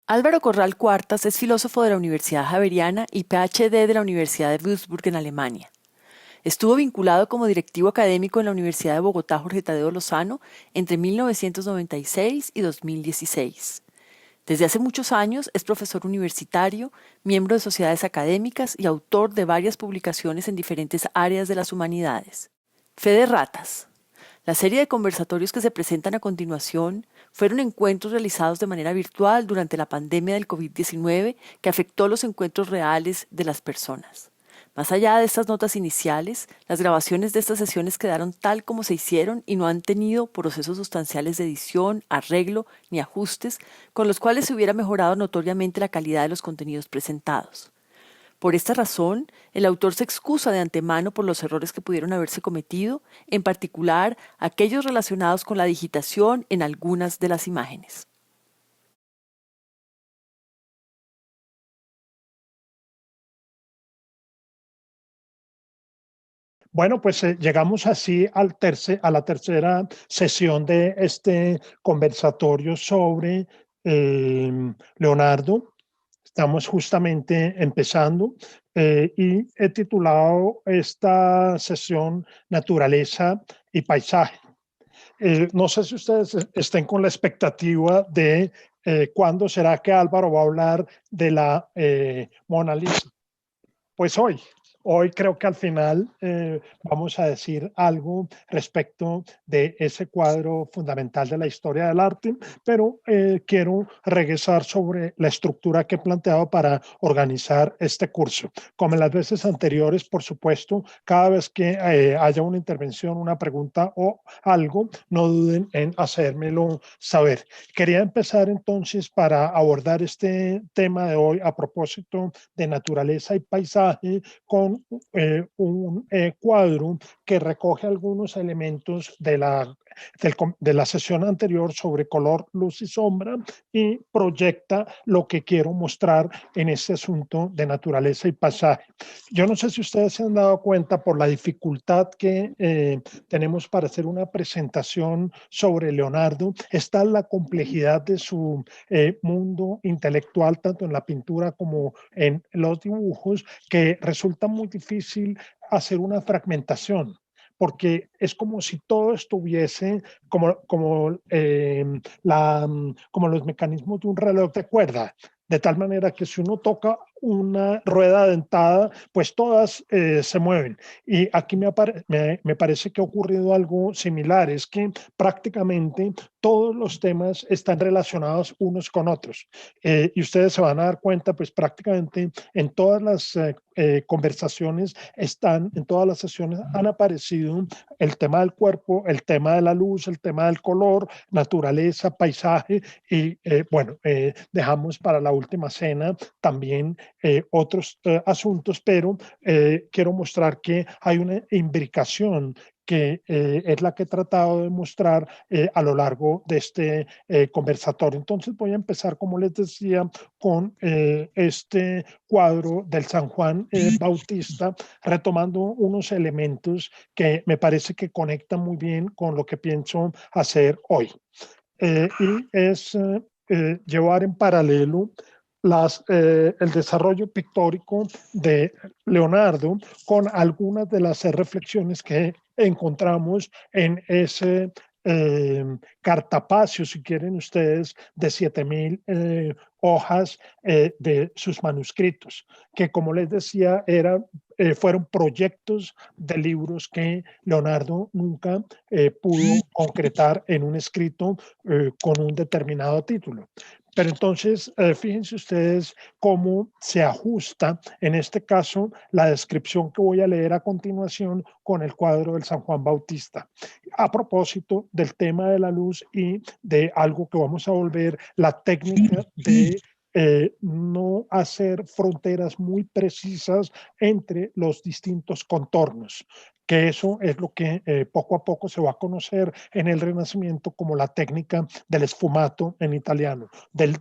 Álvaro Corral Cuartas es filósofo de la Universidad Javeriana y PhD de la Universidad de Würzburg en Alemania. Estuvo vinculado como directivo académico en la Universidad de Bogotá Jorge Tadeo Lozano entre 1996 y 2016. Desde hace muchos años es profesor universitario, miembro de sociedades académicas y autor de varias publicaciones en diferentes áreas de las humanidades. Fe de Ratas. La serie de conversatorios que se presentan a continuación fueron encuentros realizados de manera virtual durante la pandemia del COVID-19 que afectó los encuentros reales de las personas. Más allá de estas notas iniciales, las grabaciones de estas sesiones quedaron tal como se hicieron y no han tenido procesos sustanciales de edición, arreglo ni ajustes con los cuales se hubiera mejorado notoriamente la calidad de los contenidos presentados. Por esta razón, el autor se excusa de antemano por los errores que pudieron haberse cometido, en particular aquellos relacionados con la digitación en algunas de las imágenes. Bueno, pues llegamos así a la tercera sesión de este conversatorio sobre Leonardo. Estamos justamente empezando y he titulado esta sesión Naturaleza y Paisaje. No sé si ustedes estén con la expectativa de cuándo será que Álvaro va a hablar de la Mona Lisa. Pues hoy creo que al final vamos a decir algo respecto de ese cuadro fundamental de la historia del arte, pero quiero regresar sobre la estructura que he planteado para organizar este curso. Como en las veces anteriores, por supuesto, cada vez que haya una intervención, una pregunta o algo, no duden en hacérmelo saber. Quería empezar entonces para abordar este tema de hoy a propósito de naturaleza y paisaje con un cuadro que recoge algunos elementos de la sesión anterior sobre color, luz y sombra y proyecta lo que quiero mostrar en este asunto de naturaleza y paisaje. Yo no sé si ustedes se han dado cuenta por la dificultad que tenemos para hacer una presentación sobre Leonardo, está la complejidad de su mundo intelectual, tanto en la pintura como en los dibujos, que resulta muy difícil hacer una fragmentación porque es como si todo estuviese como los mecanismos de un reloj de cuerda, de tal manera que si uno toca una rueda dentada, pues todas se mueven. Y aquí me parece que ha ocurrido algo similar, es que prácticamente todos los temas están relacionados unos con otros. Y ustedes se van a dar cuenta, pues prácticamente en todas las conversaciones en todas las sesiones han aparecido el tema del cuerpo, el tema de la luz, el tema del color, naturaleza, paisaje y dejamos para la última cena también otros asuntos, pero quiero mostrar que hay una imbricación que es la que he tratado de mostrar a lo largo de este conversatorio. Entonces voy a empezar, como les decía, con este cuadro del San Juan Bautista, retomando unos elementos que me parece que conectan muy bien con lo que pienso hacer hoy. Y es llevar en paralelo el desarrollo pictórico de Leonardo con algunas de las reflexiones que encontramos en ese cartapacio, si quieren ustedes, de 7,000 hojas de sus manuscritos, que como les decía, fueron proyectos de libros que Leonardo nunca pudo concretar en un escrito con un determinado título. Pero entonces, fíjense ustedes cómo se ajusta, en este caso, la descripción que voy a leer a continuación con el cuadro del San Juan Bautista, a propósito del tema de la luz y de algo que vamos a volver la técnica de no hacer fronteras muy precisas entre los distintos contornos, que eso es lo que poco a poco se va a conocer en el Renacimiento como la técnica del sfumato en italiano, del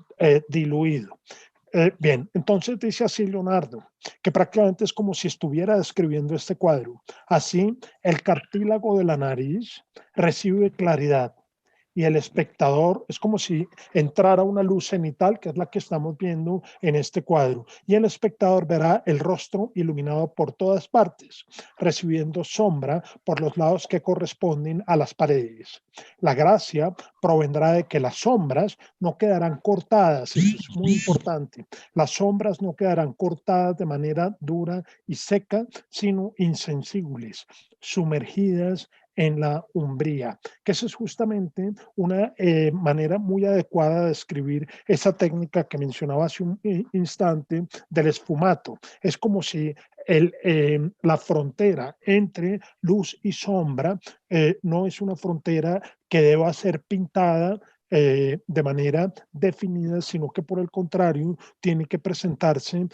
diluido. Bien, entonces dice así Leonardo, que prácticamente es como si estuviera describiendo este cuadro. Así, el cartílago de la nariz recibe claridad y el espectador es como si entrara una luz cenital, que es la que estamos viendo en este cuadro, y el espectador verá el rostro iluminado por todas partes, recibiendo sombra por los lados que corresponden a las paredes. La gracia provendrá de que las sombras no quedarán cortadas, eso es muy importante. Las sombras no quedarán cortadas de manera dura y seca, sino insensibles, sumergidas en la umbría, que esa es justamente una manera muy adecuada de describir esa técnica que mencionaba hace un instante del esfumato. Es como si la frontera entre luz y sombra no es una frontera que deba ser pintada de manera definida, sino que por el contrario tiene que presentarse,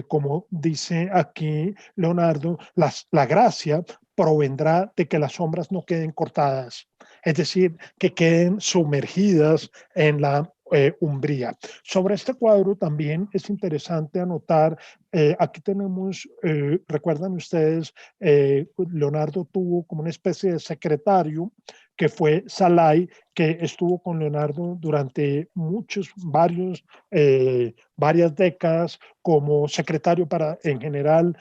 como dice aquí Leonardo, la gracia provendrá de que las sombras no queden cortadas, es decir, que queden sumergidas en la umbría. Sobre este cuadro también es interesante anotar, aquí tenemos, recuerdan ustedes, Leonardo tuvo como una especie de secretario que fue Salai, que estuvo con Leonardo durante varias décadas como secretario para, en general,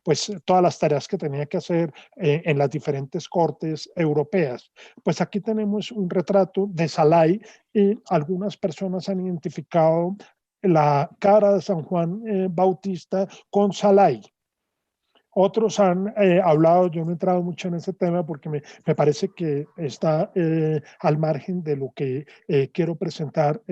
pues todas las tareas que tenía que hacer en las diferentes cortes europeas. Pues aquí tenemos un retrato de Salai y algunas personas han identificado la cara de San Juan Bautista con Salai. Otros han hablado, yo no he entrado mucho en ese tema porque me parece que está al margen de lo que quiero presentar,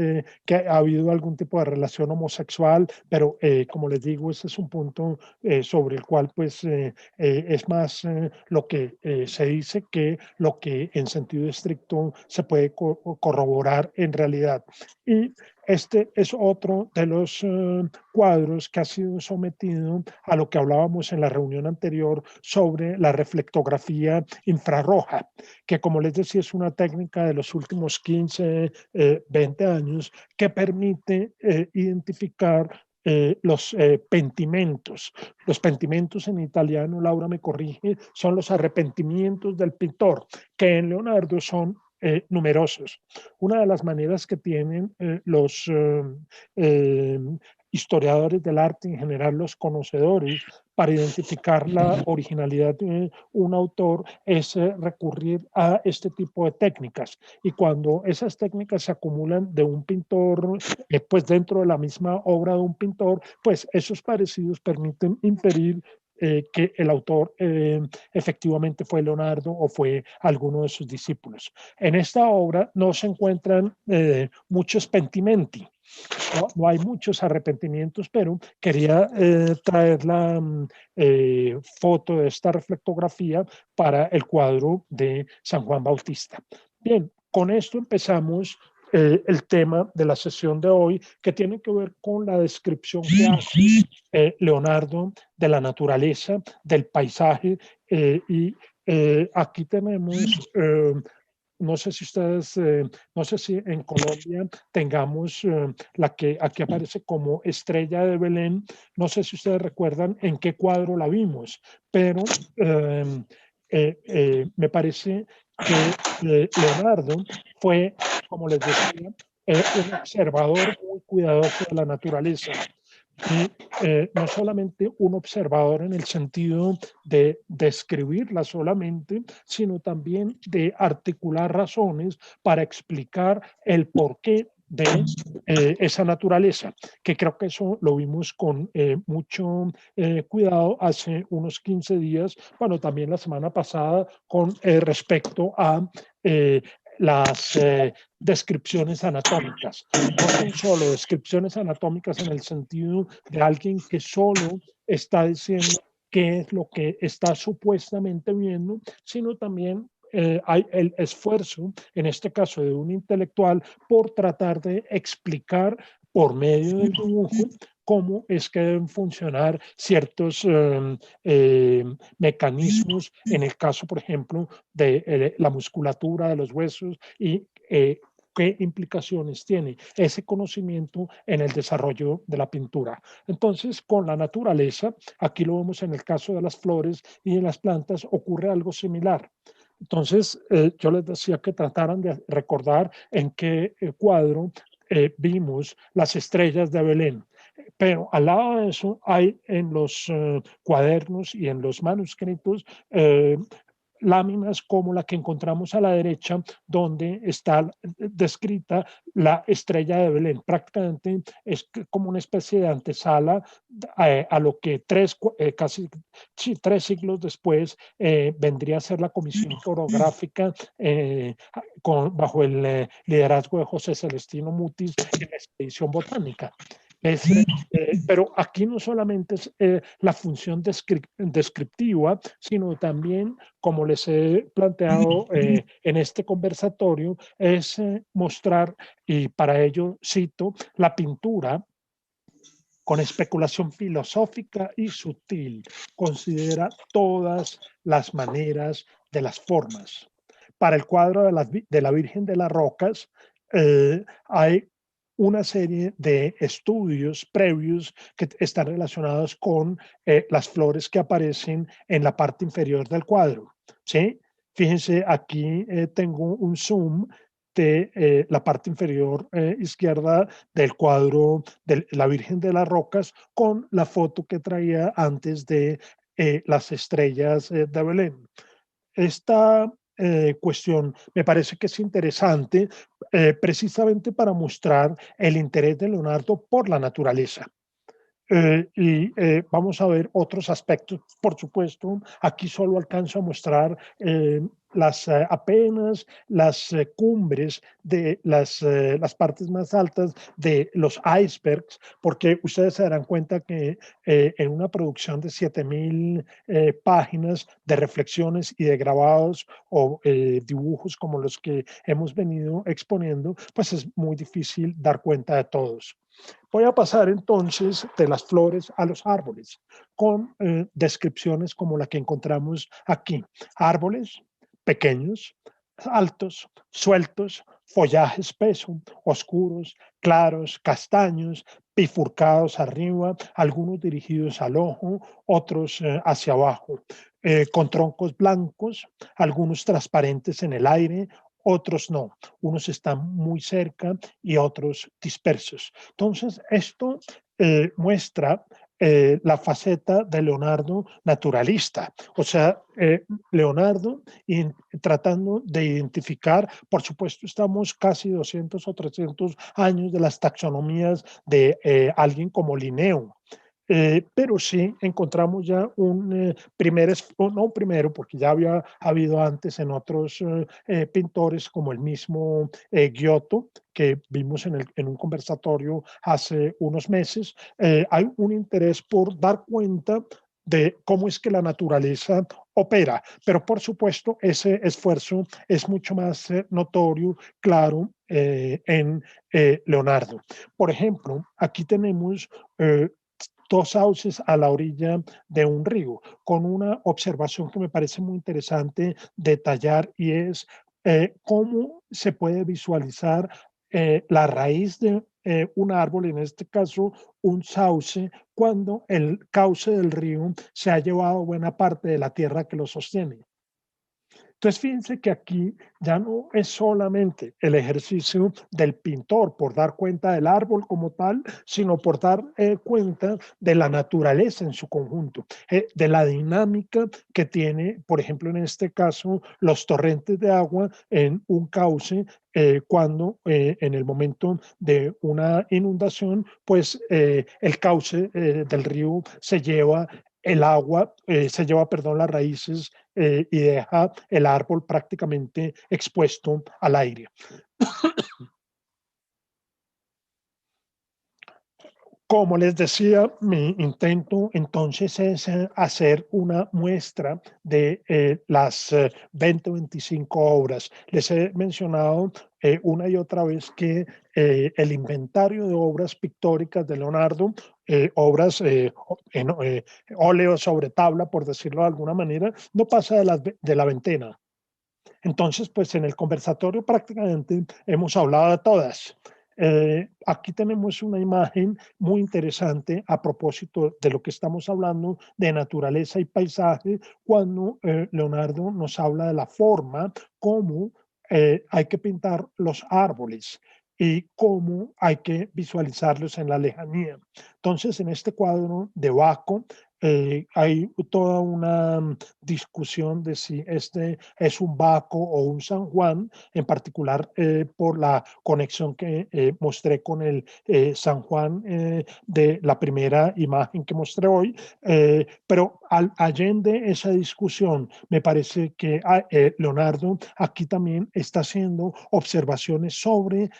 que ha habido algún tipo de relación homosexual, pero como les digo, ese es un punto sobre el cual pues es más lo que se dice que lo que en sentido estricto se puede corroborar en realidad. Y este es otro de los cuadros que ha sido sometido a lo que hablábamos en la reunión anterior sobre la reflectografía infrarroja, que como les decía es una técnica de los últimos 15, 20 años que permite identificar los pentimentos. Los pentimentos en italiano, Laura me corrige, son los arrepentimientos del pintor, que en Leonardo son numerosos. Una de las maneras que tienen los eh, historiadores del arte, en general los conocedores, para identificar la originalidad de un autor es recurrir a este tipo de técnicas. Y cuando esas técnicas se acumulan de un pintor, pues dentro de la misma obra de un pintor, pues esos parecidos permiten inferir que el autor efectivamente fue Leonardo o fue alguno de sus discípulos. En esta obra no se encuentran muchos pentimenti, no hay muchos arrepentimientos, pero quería traer la foto de esta reflectografía para el cuadro de San Juan Bautista. Bien, con esto empezamos el tema de la sesión de hoy, que tiene que ver con la descripción que hace Leonardo de la naturaleza, del paisaje, y aquí tenemos no sé si ustedes, no sé si en Colombia tengamos la que aquí aparece como Estrella de Belén. No sé si ustedes recuerdan en qué cuadro la vimos, pero me parece que Leonardo fue, como les decía, un observador muy cuidadoso de la naturaleza. Y no solamente un observador en el sentido de describirla solamente, sino también de articular razones para explicar el porqué de esa naturaleza, que creo que eso lo vimos con mucho cuidado hace unos 15 días, bueno, también la semana pasada con respecto a las descripciones anatómicas. No son solo descripciones anatómicas en el sentido de alguien que solo está diciendo qué es lo que está supuestamente viendo, sino también hay el esfuerzo, en este caso de un intelectual, por tratar de explicar por medio del dibujo cómo es que deben funcionar ciertos mecanismos, en el caso, por ejemplo, de la musculatura de los huesos y qué implicaciones tiene ese conocimiento en el desarrollo de la pintura. Entonces, con la naturaleza, aquí lo vemos en el caso de las flores y en las plantas, ocurre algo similar. Entonces, yo les decía que trataran de recordar en qué cuadro vimos las estrellas de Belén. Pero al lado de eso hay en los cuadernos y en los manuscritos láminas como la que encontramos a la derecha, donde está descrita la estrella de Belén. Prácticamente es como una especie de antesala a lo que casi sí, 3 siglos después vendría a ser la Comisión Coreográfica bajo el liderazgo de José Celestino Mutis en la expedición botánica. Pero aquí no solamente es la función descriptiva, sino también, como les he planteado en este conversatorio, es mostrar, y para ello cito, la pintura con especulación filosófica y sutil, considera todas las maneras de las formas. Para el cuadro de la Virgen de las Rocas, hay una serie de estudios previos que están relacionados con las flores que aparecen en la parte inferior del cuadro. ¿Sí? Fíjense, aquí tengo un zoom de la parte inferior izquierda del cuadro de la Virgen de las Rocas con la foto que traía antes de las estrellas de Belén. Esta cuestión me parece que es interesante precisamente para mostrar el interés de Leonardo por la naturaleza. Vamos a ver otros aspectos, por supuesto. Aquí solo alcanzo a mostrar apenas las cumbres de las partes más altas de los icebergs, porque ustedes se darán cuenta que en una producción de 7.000 páginas de reflexiones y de grabados o dibujos como los que hemos venido exponiendo, pues es muy difícil dar cuenta de todos. Voy a pasar entonces de las flores a los árboles, con descripciones como la que encontramos aquí. Árboles pequeños, altos, sueltos, follaje espeso, oscuros, claros, castaños, bifurcados arriba, algunos dirigidos al ojo, otros hacia abajo, con troncos blancos, algunos transparentes en el aire, otros no. Unos están muy cerca y otros dispersos. Entonces, esto muestra la faceta de Leonardo naturalista, o sea, Leonardo tratando de identificar, por supuesto, estamos casi 200 o 300 años de las taxonomías de alguien como Linneo, pero sí encontramos ya un no un primero, porque ya había habido antes en otros pintores como el mismo Giotto, que vimos en un conversatorio hace unos meses, hay un interés por dar cuenta de cómo es que la naturaleza opera, pero por supuesto ese esfuerzo es mucho más notorio, claro, en Leonardo. Por ejemplo, aquí tenemos dos sauces a la orilla de un río, con una observación que me parece muy interesante detallar y es cómo se puede visualizar la raíz de un árbol, en este caso un sauce, cuando el cauce del río se ha llevado buena parte de la tierra que lo sostiene. Entonces, fíjense que aquí ya no es solamente el ejercicio del pintor por dar cuenta del árbol como tal, sino por dar cuenta de la naturaleza en su conjunto, de la dinámica que tiene, por ejemplo, en este caso, los torrentes de agua en un cauce cuando en el momento de una inundación, pues el cauce del río se lleva el agua, perdón, las raíces y deja el árbol prácticamente expuesto al aire. Como les decía, mi intento entonces es hacer una muestra de las 20 o 25 obras. Les he mencionado una y otra vez que el inventario de obras pictóricas de Leonardo, obras en óleo sobre tabla, por decirlo de alguna manera, no pasa de la veintena. Entonces, pues en el conversatorio prácticamente hemos hablado de todas. Aquí tenemos una imagen muy interesante a propósito de lo que estamos hablando de naturaleza y paisaje, cuando Leonardo nos habla de la forma como hay que pintar los árboles y cómo hay que visualizarlos en la lejanía. Entonces, en este cuadro de Baco, hay toda una discusión de si este es un Baco o un San Juan, en particular por la conexión que mostré con el San Juan de la primera imagen que mostré hoy, pero allende esa discusión, me parece que Leonardo aquí también está haciendo observaciones sobre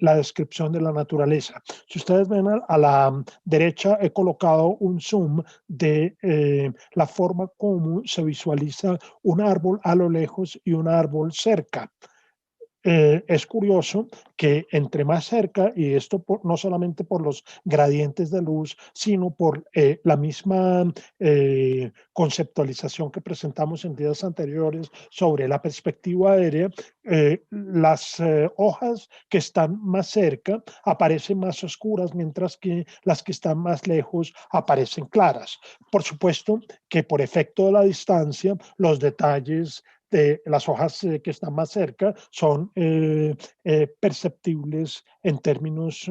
la descripción de la naturaleza. Si ustedes ven a la derecha, he colocado un zoom de la forma como se visualiza un árbol a lo lejos y un árbol cerca. Es curioso que entre más cerca, y esto no solamente por los gradientes de luz, sino por la misma conceptualización que presentamos en días anteriores sobre la perspectiva aérea, las hojas que están más cerca aparecen más oscuras, mientras que las que están más lejos aparecen claras. Por supuesto que por efecto de la distancia, los detalles de las hojas que están más cerca son perceptibles en términos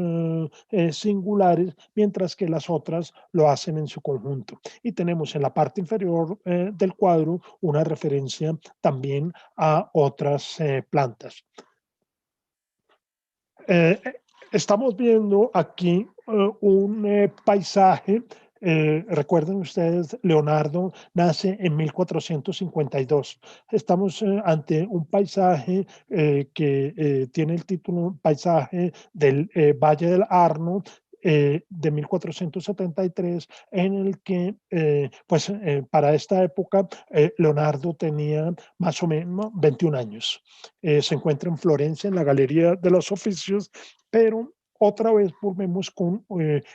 singulares, mientras que las otras lo hacen en su conjunto. Y tenemos en la parte inferior del cuadro una referencia también a otras plantas. Estamos viendo aquí un paisaje. Recuerden ustedes, Leonardo nace en 1452. Estamos ante un paisaje que tiene el título Paisaje del Valle del Arno, de 1473, en el que, para esta época, Leonardo tenía más o menos 21 años. Se encuentra en Florencia, en la Galería de los Oficios, pero otra vez volvemos con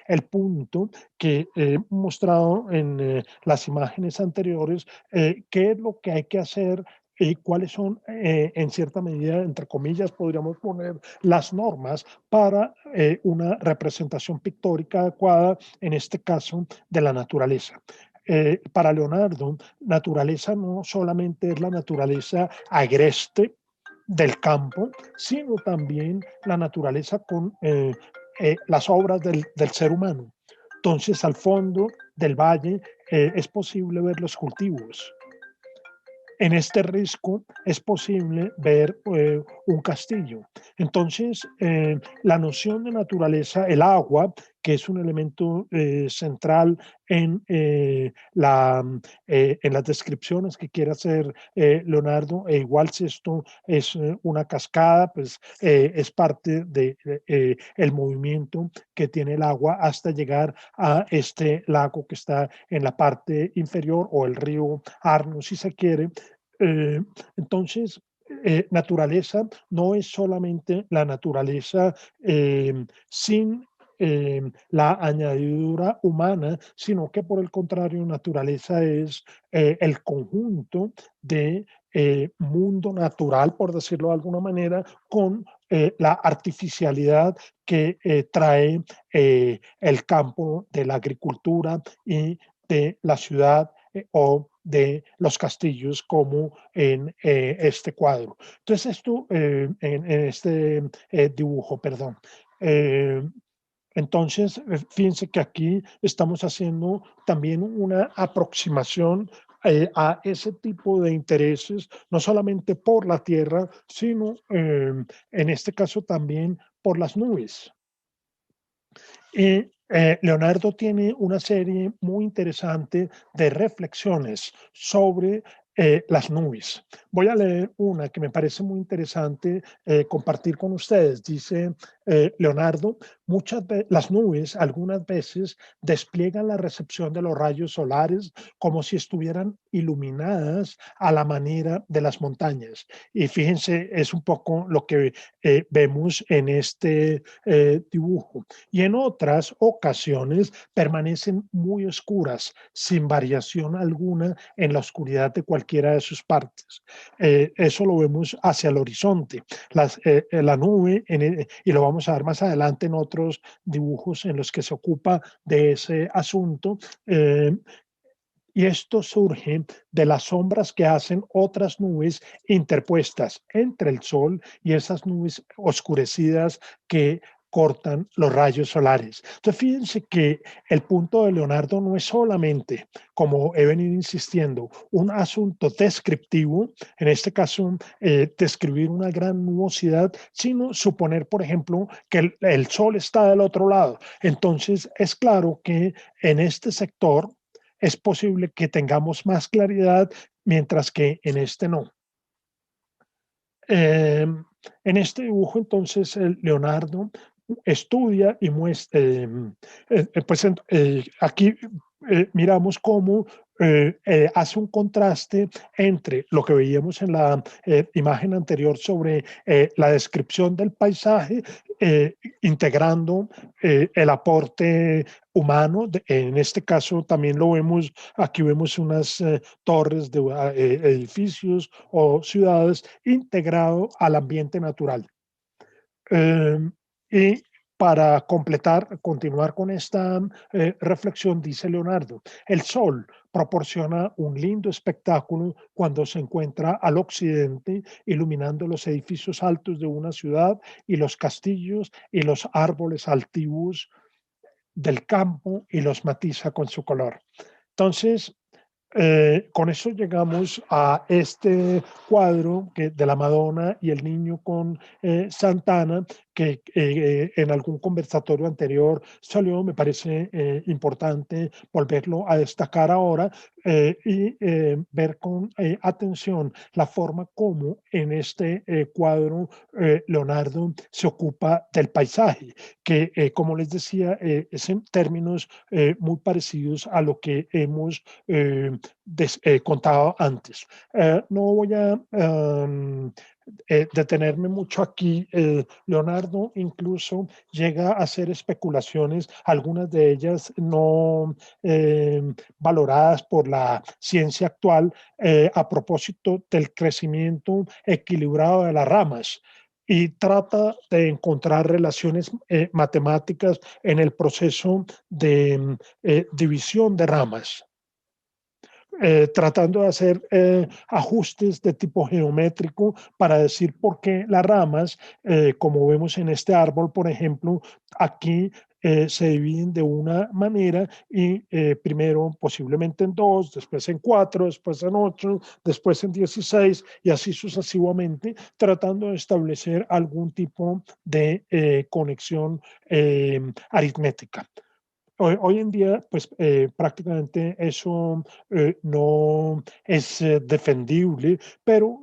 el punto que he mostrado en las imágenes anteriores, qué es lo que hay que hacer y cuáles son, en cierta medida, entre comillas, podríamos poner las normas para una representación pictórica adecuada, en este caso, de la naturaleza. Para Leonardo, naturaleza no solamente es la naturaleza agreste del campo, sino también la naturaleza con las obras del ser humano. Entonces, al fondo del valle es posible ver los cultivos. En este risco es posible ver un castillo. Entonces, la noción de naturaleza, el agua, que es un elemento central en, en las descripciones que quiere hacer Leonardo, e igual si esto es una cascada, pues es parte de, el movimiento que tiene el agua hasta llegar a este lago que está en la parte inferior, o el río Arno, si se quiere. Eh, entonces, naturaleza no es solamente la naturaleza sin la añadidura humana, sino que por el contrario, naturaleza es el conjunto de mundo natural, por decirlo de alguna manera, con la artificialidad que trae el campo de la agricultura y de la ciudad o de los castillos, como en este cuadro. Entonces, esto en este dibujo, perdón. Eh, entonces, fíjense que aquí estamos haciendo también una aproximación a ese tipo de intereses, no solamente por la tierra, sino en este caso también por las nubes. Y Leonardo tiene una serie muy interesante de reflexiones sobre las nubes. Voy a leer una que me parece muy interesante compartir con ustedes. Dice Leonardo: las nubes algunas veces despliegan la recepción de los rayos solares como si estuvieran iluminadas a la manera de las montañas. Y fíjense, es un poco lo que vemos en este dibujo. Y en otras ocasiones permanecen muy oscuras, sin variación alguna en la oscuridad de cualquiera de sus partes. Eso lo vemos hacia el horizonte. La nube, y lo vamos vamos a ver más adelante en otros dibujos en los que se ocupa de ese asunto. Y esto surge de las sombras que hacen otras nubes interpuestas entre el sol y esas nubes oscurecidas que cortan los rayos solares. Entonces, fíjense que el punto de Leonardo no es solamente, como he venido insistiendo, un asunto descriptivo, en este caso, describir una gran nubosidad, sino suponer, por ejemplo, que el sol está del otro lado. Entonces, es claro que en este sector es posible que tengamos más claridad, mientras que en este no. En este dibujo, entonces, Leonardo estudia y muestra, pues aquí miramos cómo hace un contraste entre lo que veíamos en la imagen anterior sobre la descripción del paisaje, integrando el aporte humano. En este caso también lo vemos, aquí vemos unas torres de edificios o ciudades integrado al ambiente natural. Eh, y para continuar con esta reflexión, dice Leonardo, el sol proporciona un lindo espectáculo cuando se encuentra al occidente, iluminando los edificios altos de una ciudad y los castillos y los árboles altivos del campo y los matiza con su color. Entonces, con eso llegamos a este cuadro de la Madonna y el niño con Santana, que en algún conversatorio anterior salió. Me parece importante volverlo a destacar ahora y ver con atención la forma como en este cuadro Leonardo se ocupa del paisaje, que como les decía, es en términos muy parecidos a lo que hemos contado antes. No voy a detenerme mucho aquí. Leonardo incluso llega a hacer especulaciones, algunas de ellas no valoradas por la ciencia actual, a propósito del crecimiento equilibrado de las ramas, y trata de encontrar relaciones matemáticas en el proceso de división de ramas, tratando de hacer ajustes de tipo geométrico para decir por qué las ramas, como vemos en este árbol, por ejemplo, aquí se dividen de una manera y primero posiblemente en dos, después en cuatro, después en ocho, después en 16 y así sucesivamente, tratando de establecer algún tipo de conexión aritmética. Hoy en día, pues prácticamente eso no es defendible, pero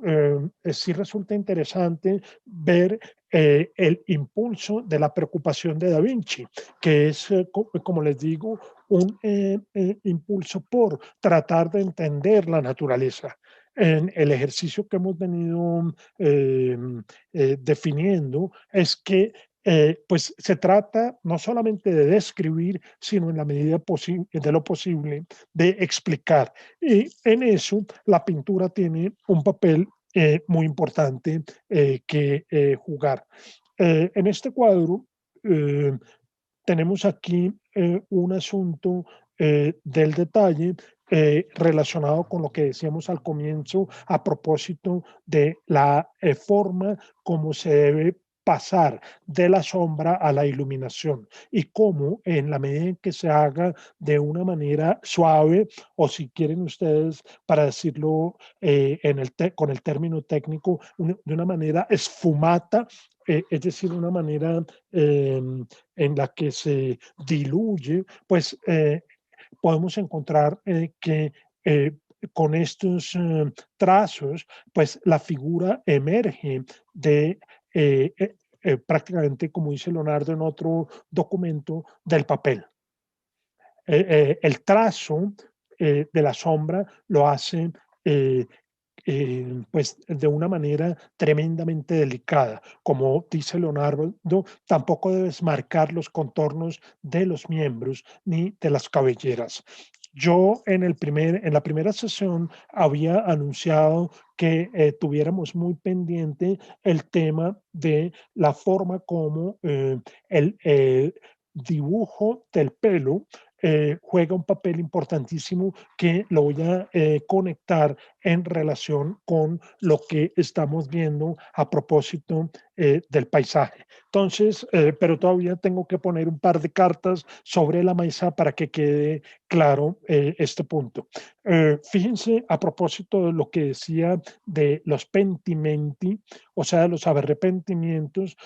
sí resulta interesante ver el impulso de la preocupación de Da Vinci, que es, como les digo, un impulso por tratar de entender la naturaleza. En el ejercicio que hemos venido definiendo es que pues se trata no solamente de describir, sino en la medida de lo posible de explicar. Y en eso la pintura tiene un papel muy importante que jugar. En este cuadro eh, tenemos aquí un asunto del detalle relacionado con lo que decíamos al comienzo a propósito de la forma como se debe pasar de la sombra a la iluminación, y cómo en la medida en que se haga de una manera suave, o si quieren ustedes, para decirlo con el término técnico, de una manera esfumata, es decir, una manera en la que se diluye, pues podemos encontrar que con estos trazos, pues la figura emerge de prácticamente, como dice Leonardo en otro documento, del papel. El trazo de la sombra lo hace eh, pues de una manera tremendamente delicada. Como dice Leonardo, tampoco debes marcar los contornos de los miembros ni de las cabelleras. Yo en la primera sesión había anunciado que tuviéramos muy pendiente el tema de la forma como el dibujo del pelo juega un papel importantísimo que lo voy a conectar en relación con lo que estamos viendo a propósito del paisaje. Entonces, pero todavía tengo que poner un par de cartas sobre la mesa para que quede claro este punto. Fíjense a propósito de lo que decía de los pentimenti, o sea, los arrepentimientos,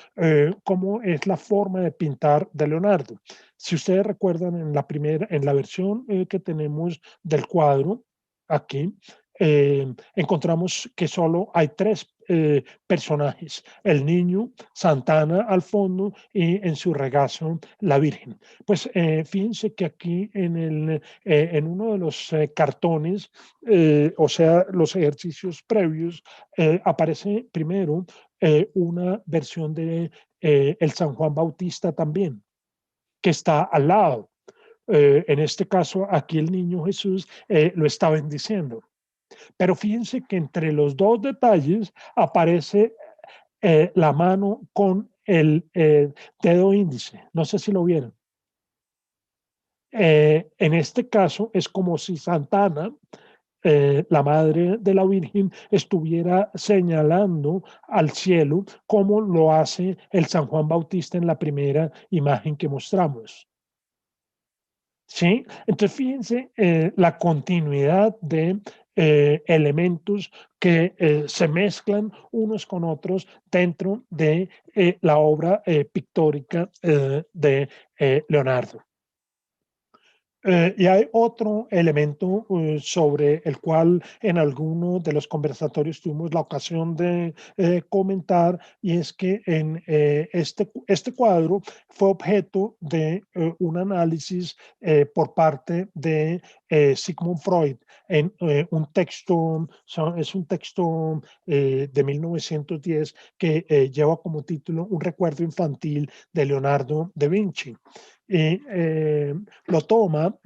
cómo es la forma de pintar de Leonardo. Si ustedes recuerdan en la versión que tenemos del cuadro, aquí, encontramos que solo hay tres personajes, el niño, Santana al fondo y en su regazo la Virgen. Pues fíjense que aquí en uno de los cartones, o sea, los ejercicios previos, aparece primero una versión de el San Juan Bautista también, que está al lado. En este caso, aquí el niño Jesús lo está bendiciendo. Pero fíjense que entre los dos detalles aparece la mano con el dedo índice. No sé si lo vieron. En este caso es como si Santana, la madre de la Virgen, estuviera señalando al cielo como lo hace el San Juan Bautista en la primera imagen que mostramos. ¿Sí? Entonces, fíjense la continuidad de elementos que se mezclan unos con otros dentro de la obra pictórica de Leonardo. Y hay otro elemento sobre el cual en alguno de los conversatorios tuvimos la ocasión de comentar, y es que en este cuadro fue objeto de un análisis por parte de Sigmund Freud en un texto, es un texto de 1910 que lleva como título Un recuerdo infantil de Leonardo da Vinci. Y lo toma,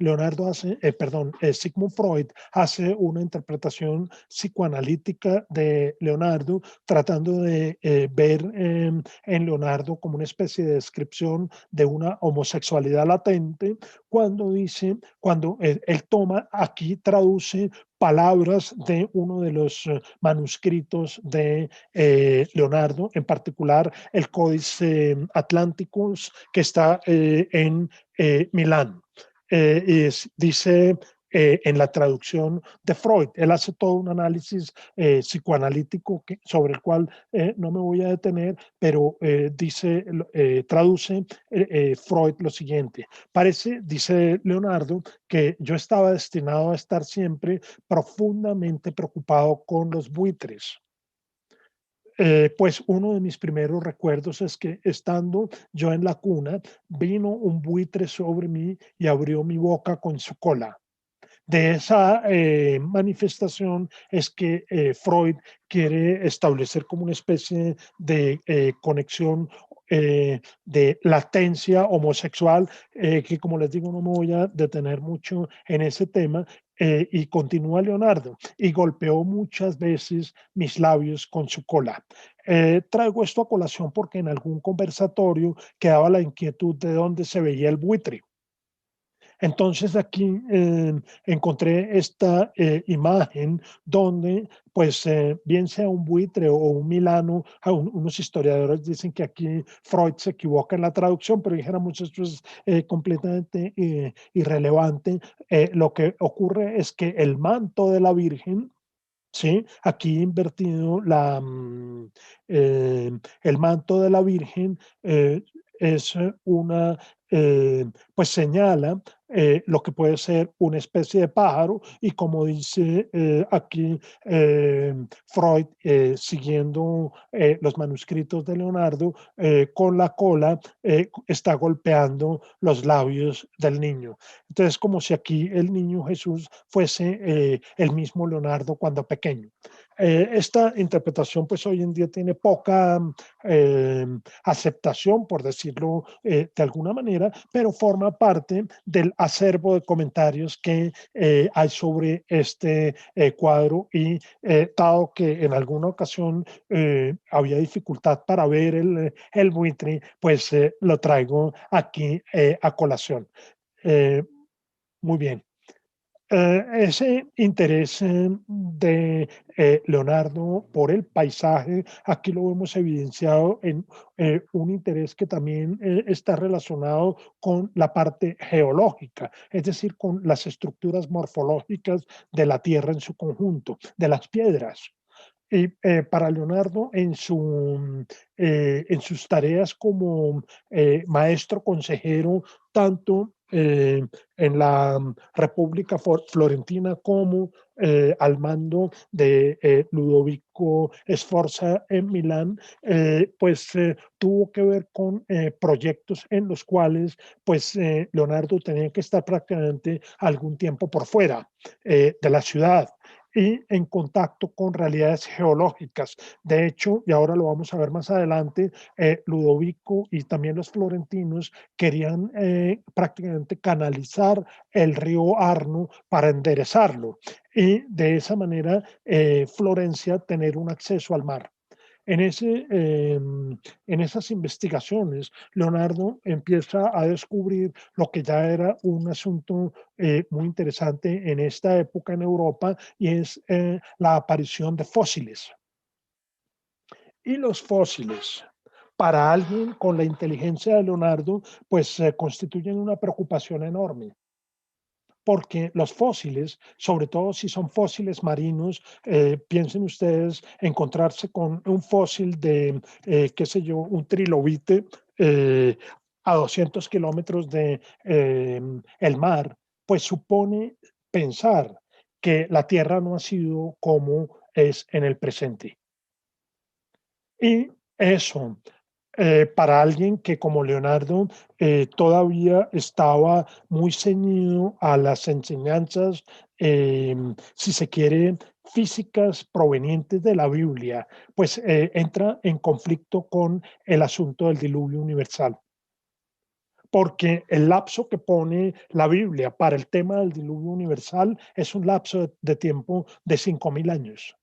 Sigmund Freud hace una interpretación psicoanalítica de Leonardo, tratando de ver en Leonardo como una especie de descripción de una homosexualidad latente, cuando él toma, aquí traduce palabras de uno de los manuscritos de Leonardo, en particular el Códice Atlanticus, que está en Milán. Dice en la traducción de Freud, él hace todo un análisis psicoanalítico sobre el cual no me voy a detener, pero traduce Freud lo siguiente: parece, dice Leonardo, que yo estaba destinado a estar siempre profundamente preocupado con los buitres. Pues uno de mis primeros recuerdos es que estando yo en la cuna, vino un buitre sobre mí y abrió mi boca con su cola. De esa manifestación es que Freud quiere establecer como una especie de conexión de latencia homosexual, que como les digo no me voy a detener mucho en ese tema, y continúa Leonardo, y golpeó muchas veces mis labios con su cola. Traigo esto a colación porque en algún conversatorio quedaba la inquietud de dónde se veía el buitre. Entonces aquí encontré esta imagen donde, pues, bien sea un buitre o un milano, unos historiadores dicen que aquí Freud se equivoca en la traducción, pero dijéramos esto es completamente irrelevante. Lo que ocurre es que el manto de la Virgen, ¿sí? Aquí invertido el manto de la Virgen es una, pues señala lo que puede ser una especie de pájaro, y como dice aquí Freud, siguiendo los manuscritos de Leonardo, con la cola está golpeando los labios del niño. Entonces, como si aquí el niño Jesús fuese el mismo Leonardo cuando pequeño. Esta interpretación pues hoy en día tiene poca aceptación, por decirlo de alguna manera, pero forma parte del acervo de comentarios que hay sobre este cuadro y dado que en alguna ocasión había dificultad para ver el buitre, pues lo traigo aquí a colación. Eh, Muy bien. Ese interés de Leonardo por el paisaje, aquí lo vemos evidenciado en un interés que también está relacionado con la parte geológica, es decir, con las estructuras morfológicas de la Tierra en su conjunto, de las piedras. Y para Leonardo, en sus tareas como maestro consejero, tanto en la República Florentina como al mando de Ludovico Sforza en Milán, pues tuvo que ver con proyectos en los cuales pues Leonardo tenía que estar prácticamente algún tiempo por fuera de la ciudad y en contacto con realidades geológicas. De hecho, y ahora lo vamos a ver más adelante, Ludovico y también los florentinos querían prácticamente canalizar el río Arno para enderezarlo y de esa manera Florencia tener un acceso al mar. En, en esas investigaciones, Leonardo empieza a descubrir lo que ya era un asunto muy interesante en esta época en Europa y es la aparición de fósiles. Y los fósiles, para alguien con la inteligencia de Leonardo, pues constituyen una preocupación enorme porque los fósiles, sobre todo si son fósiles marinos, piensen ustedes encontrarse con un fósil de, qué sé yo, un trilobite a 200 kilómetros de el mar, pues supone pensar que la Tierra no ha sido como es en el presente. Y eso para alguien que como Leonardo todavía estaba muy ceñido a las enseñanzas, si se quiere, físicas provenientes de la Biblia, pues entra en conflicto con el asunto del diluvio universal. Porque el lapso que pone la Biblia para el tema del diluvio universal es un lapso de tiempo de 5.000 años.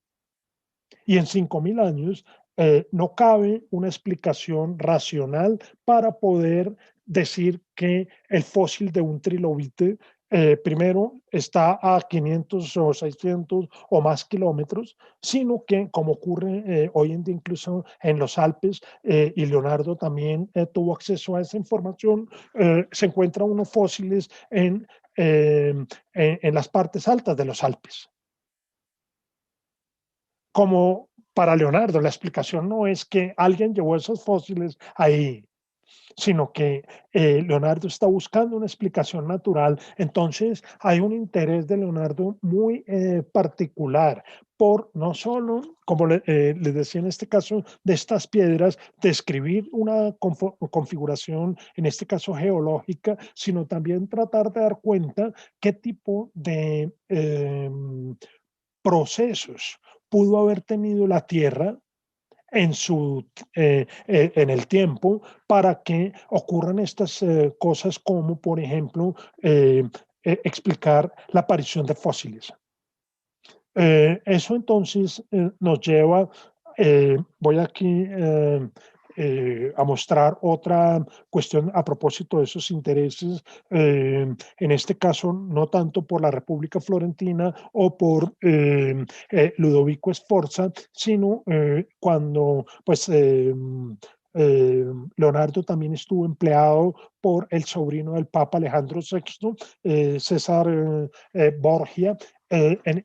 Y en 5.000 años no cabe una explicación racional para poder decir que el fósil de un trilobite primero está a 500 o 600 o más kilómetros, sino que como ocurre hoy en día incluso en los Alpes, y Leonardo también tuvo acceso a esa información, se encuentran unos fósiles en las partes altas de los Alpes. Como para Leonardo, la explicación no es que alguien llevó esos fósiles ahí, sino que Leonardo está buscando una explicación natural. Entonces, hay un interés de Leonardo muy particular por no solo, como les decía en este caso, de estas piedras, describir una configuración, en este caso geológica, sino también tratar de dar cuenta qué tipo de procesos pudo haber tenido la Tierra en el tiempo para que ocurran estas cosas como, por ejemplo, explicar la aparición de fósiles. Eso entonces nos lleva, voy aquí a mostrar otra cuestión a propósito de esos intereses, en este caso no tanto por la República Florentina o por Ludovico Sforza, sino cuando pues Leonardo también estuvo empleado por el sobrino del Papa Alejandro VI, César Borgia, quien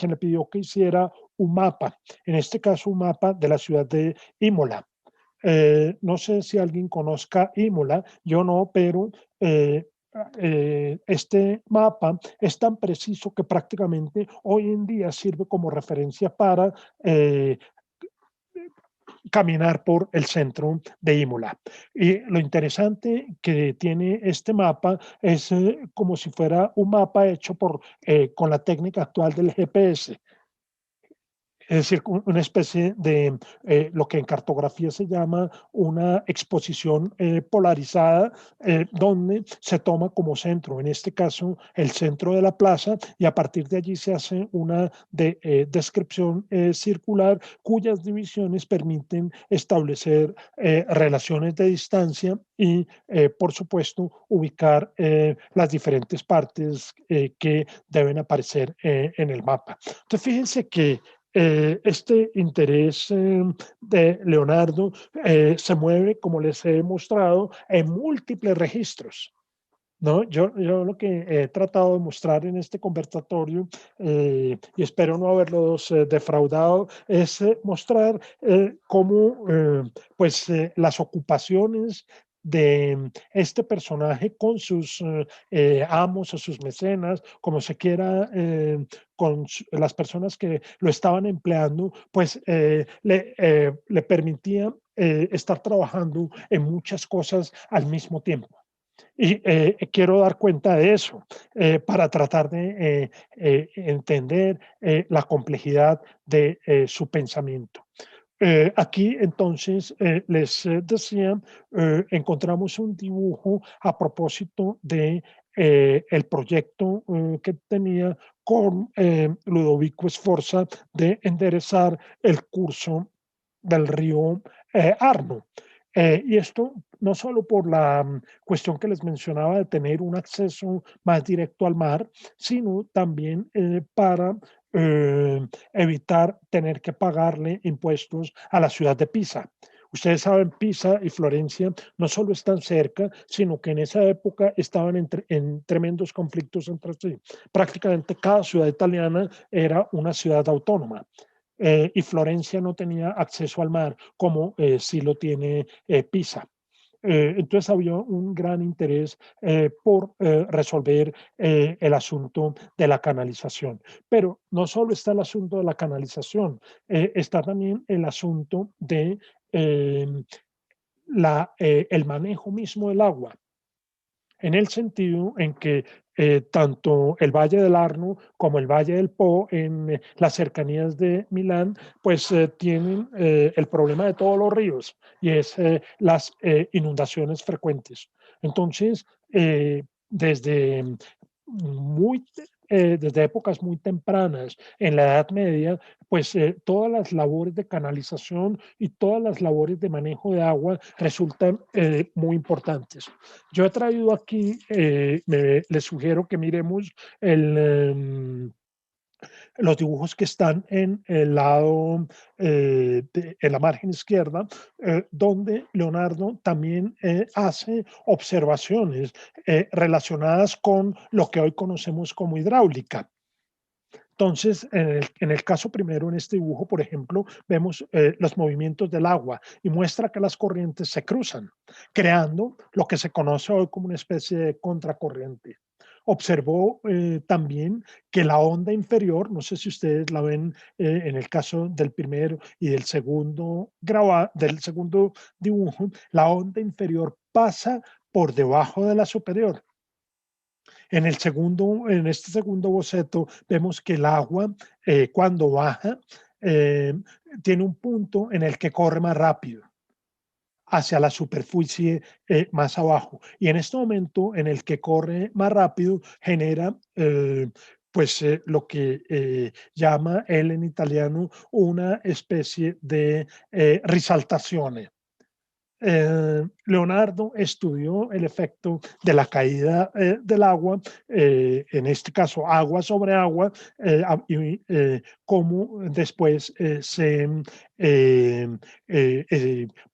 le pidió que hiciera un mapa, en este caso un mapa de la ciudad de Imola. No sé si alguien conozca Imola, yo no, pero este mapa es tan preciso que prácticamente hoy en día sirve como referencia para caminar por el centro de Imola. Y lo interesante que tiene este mapa es como si fuera un mapa hecho con la técnica actual del GPS. es decir, una especie de lo que en cartografía se llama una exposición polarizada, donde se toma como centro, en este caso, el centro de la plaza, y a partir de allí se hace una descripción circular cuyas divisiones permiten establecer relaciones de distancia y, por supuesto, ubicar las diferentes partes que deben aparecer en el mapa. Entonces, fíjense que este interés de Leonardo se mueve, como les he mostrado, en múltiples registros. ¿No? Yo lo que he tratado de mostrar en este conversatorio, y espero no haberlos defraudado, es mostrar cómo pues, las ocupaciones de este personaje con sus amos o sus mecenas, como se quiera, con las personas que lo estaban empleando, pues le permitía estar trabajando en muchas cosas al mismo tiempo. Y quiero dar cuenta de eso para tratar de entender la complejidad de su pensamiento. Aquí entonces les decía, encontramos un dibujo a propósito de el proyecto que tenía con Ludovico Sforza de enderezar el curso del río Arno. Y esto no solo por la cuestión que les mencionaba de tener un acceso más directo al mar, sino también para evitar tener que pagarle impuestos a la ciudad de Pisa. Ustedes saben, Pisa y Florencia no solo están cerca, sino que en esa época estaban en tremendos conflictos entre sí. Prácticamente cada ciudad italiana era una ciudad autónoma. Y Florencia no tenía acceso al mar como sí lo tiene Pisa. Entonces había un gran interés por resolver el asunto de la canalización. Pero no solo está el asunto de la canalización, está también el asunto de eh, el manejo mismo del agua, en el sentido en que tanto el Valle del Arno como el Valle del Po en las cercanías de Milán, pues tienen el problema de todos los ríos y es las inundaciones frecuentes. Entonces, desde muy desde épocas muy tempranas, en la Edad Media, pues todas las labores de canalización y todas las labores de manejo de agua resultan muy importantes. Yo he traído aquí, les sugiero que miremos los dibujos que están en el lado, en la margen izquierda, donde Leonardo también hace observaciones relacionadas con lo que hoy conocemos como hidráulica. Entonces, en el caso primero, en este dibujo, por ejemplo, vemos los movimientos del agua y muestra que las corrientes se cruzan, creando lo que se conoce hoy como una especie de contracorriente. Observó también que la onda inferior, no sé si ustedes la ven en el caso del primero y del segundo dibujo, la onda inferior pasa por debajo de la superior. En este segundo boceto, vemos que el agua, cuando baja, eh, tiene un punto en el que corre más rápido hacia la superficie más abajo. Y en este momento en el que corre más rápido, genera pues lo que llama él en italiano una especie de risaltazione. Leonardo estudió el efecto de la caída del agua, en este caso agua sobre agua, y cómo después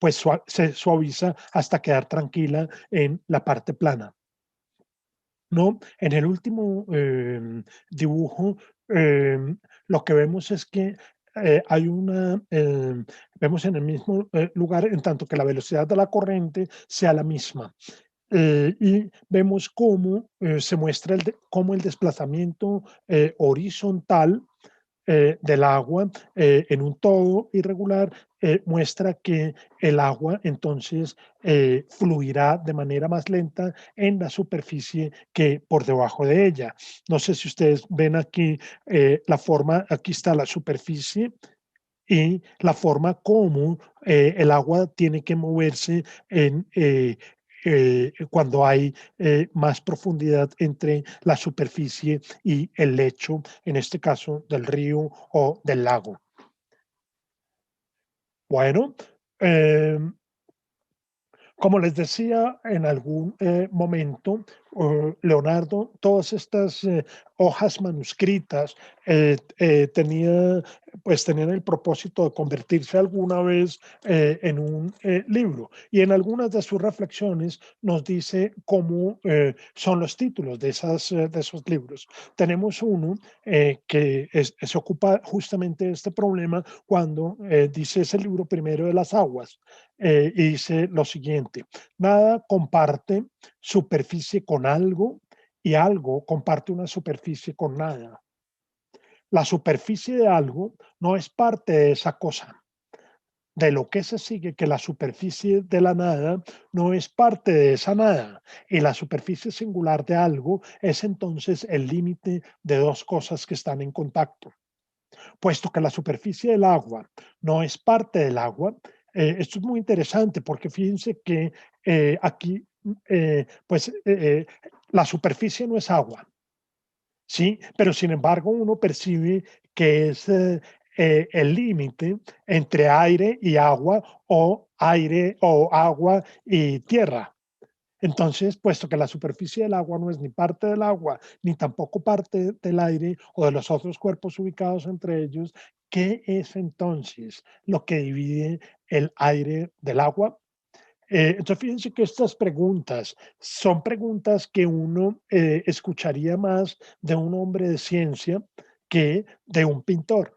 pues se suaviza hasta quedar tranquila en la parte plana. ¿No? En el último dibujo, lo que vemos es que hay vemos en el mismo lugar, en tanto que la velocidad de la corriente sea la misma. Y vemos cómo se muestra cómo el desplazamiento horizontal del agua en un todo irregular muestra que el agua entonces fluirá de manera más lenta en la superficie que por debajo de ella. No sé si ustedes ven aquí la forma, aquí está la superficie y la forma como el agua tiene que moverse cuando hay más profundidad entre la superficie y el lecho, en este caso del río o del lago. Bueno, eh, como les decía en algún momento, Leonardo, todas estas hojas manuscritas tenían el propósito de convertirse alguna vez en un libro. Y en algunas de sus reflexiones nos dice cómo son los títulos de esos libros. Tenemos uno que se ocupa justamente de este problema cuando dice ese libro primero de las aguas y dice lo siguiente: nada comparte superficie con algo y algo comparte una superficie con nada. La superficie de algo no es parte de esa cosa. De lo que se sigue que la superficie de la nada no es parte de esa nada. Y la superficie singular de algo es entonces el límite de dos cosas que están en contacto. Puesto que la superficie del agua no es parte del agua, esto es muy interesante porque fíjense que aquí, pues, la superficie no es agua, ¿sí? Pero sin embargo uno percibe que es el límite entre aire y agua o aire o agua y tierra. Entonces, puesto que la superficie del agua no es ni parte del agua, ni tampoco parte del aire o de los otros cuerpos ubicados entre ellos, ¿qué es entonces lo que divide el aire del agua? Entonces, fíjense que estas preguntas son preguntas que uno escucharía más de un hombre de ciencia que de un pintor.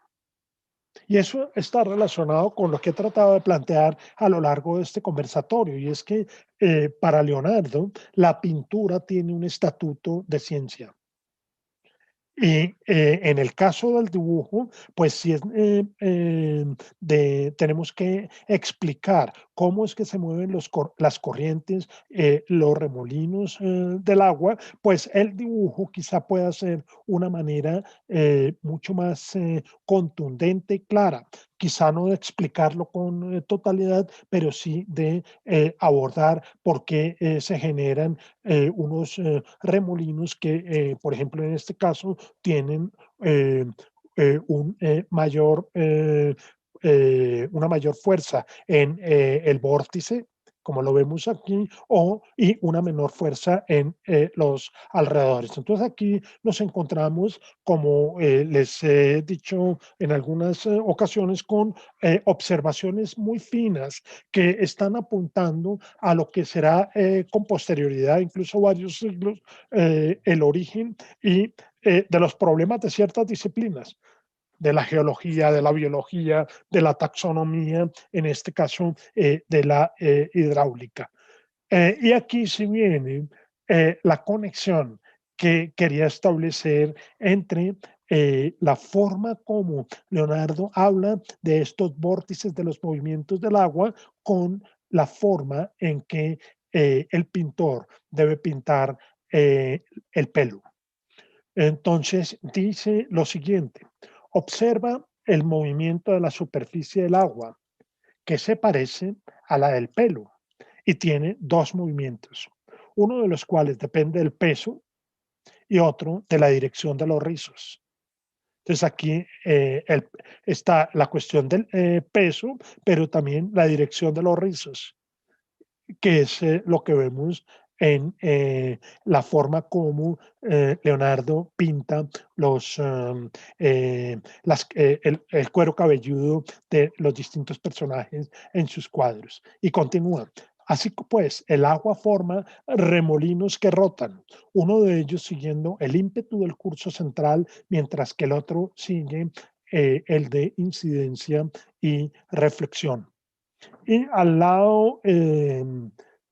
Y eso está relacionado con lo que he tratado de plantear a lo largo de este conversatorio, y es que para Leonardo la pintura tiene un estatuto de ciencia. Y en el caso del dibujo, pues sí tenemos que explicar cómo es que se mueven las corrientes, los remolinos del agua, pues el dibujo quizá pueda ser una manera mucho más contundente y clara, quizá no de explicarlo con totalidad, pero sí de abordar por qué se generan unos remolinos que, por ejemplo, en este caso, tienen eh, una mayor fuerza en el vórtice, como lo vemos aquí, y una menor fuerza en los alrededores. Entonces aquí nos encontramos, como les he dicho en algunas ocasiones, con observaciones muy finas que están apuntando a lo que será con posterioridad, incluso varios siglos, el origen y de los problemas de ciertas disciplinas, de la geología, de la biología, de la taxonomía, en este caso de la hidráulica. Y aquí se viene la conexión que quería establecer entre la forma como Leonardo habla de estos vórtices de los movimientos del agua con la forma en que el pintor debe pintar el pelo. Entonces dice lo siguiente: observa el movimiento de la superficie del agua, que se parece a la del pelo y tiene dos movimientos, uno de los cuales depende del peso y otro de la dirección de los rizos. Entonces aquí está la cuestión del peso, pero también la dirección de los rizos, que es lo que vemos en la forma como Leonardo pinta el cuero cabelludo de los distintos personajes en sus cuadros. Y continúa. Así pues, el agua forma remolinos que rotan, uno de ellos siguiendo el ímpetu del curso central, mientras que el otro sigue el de incidencia y reflexión. Y al lado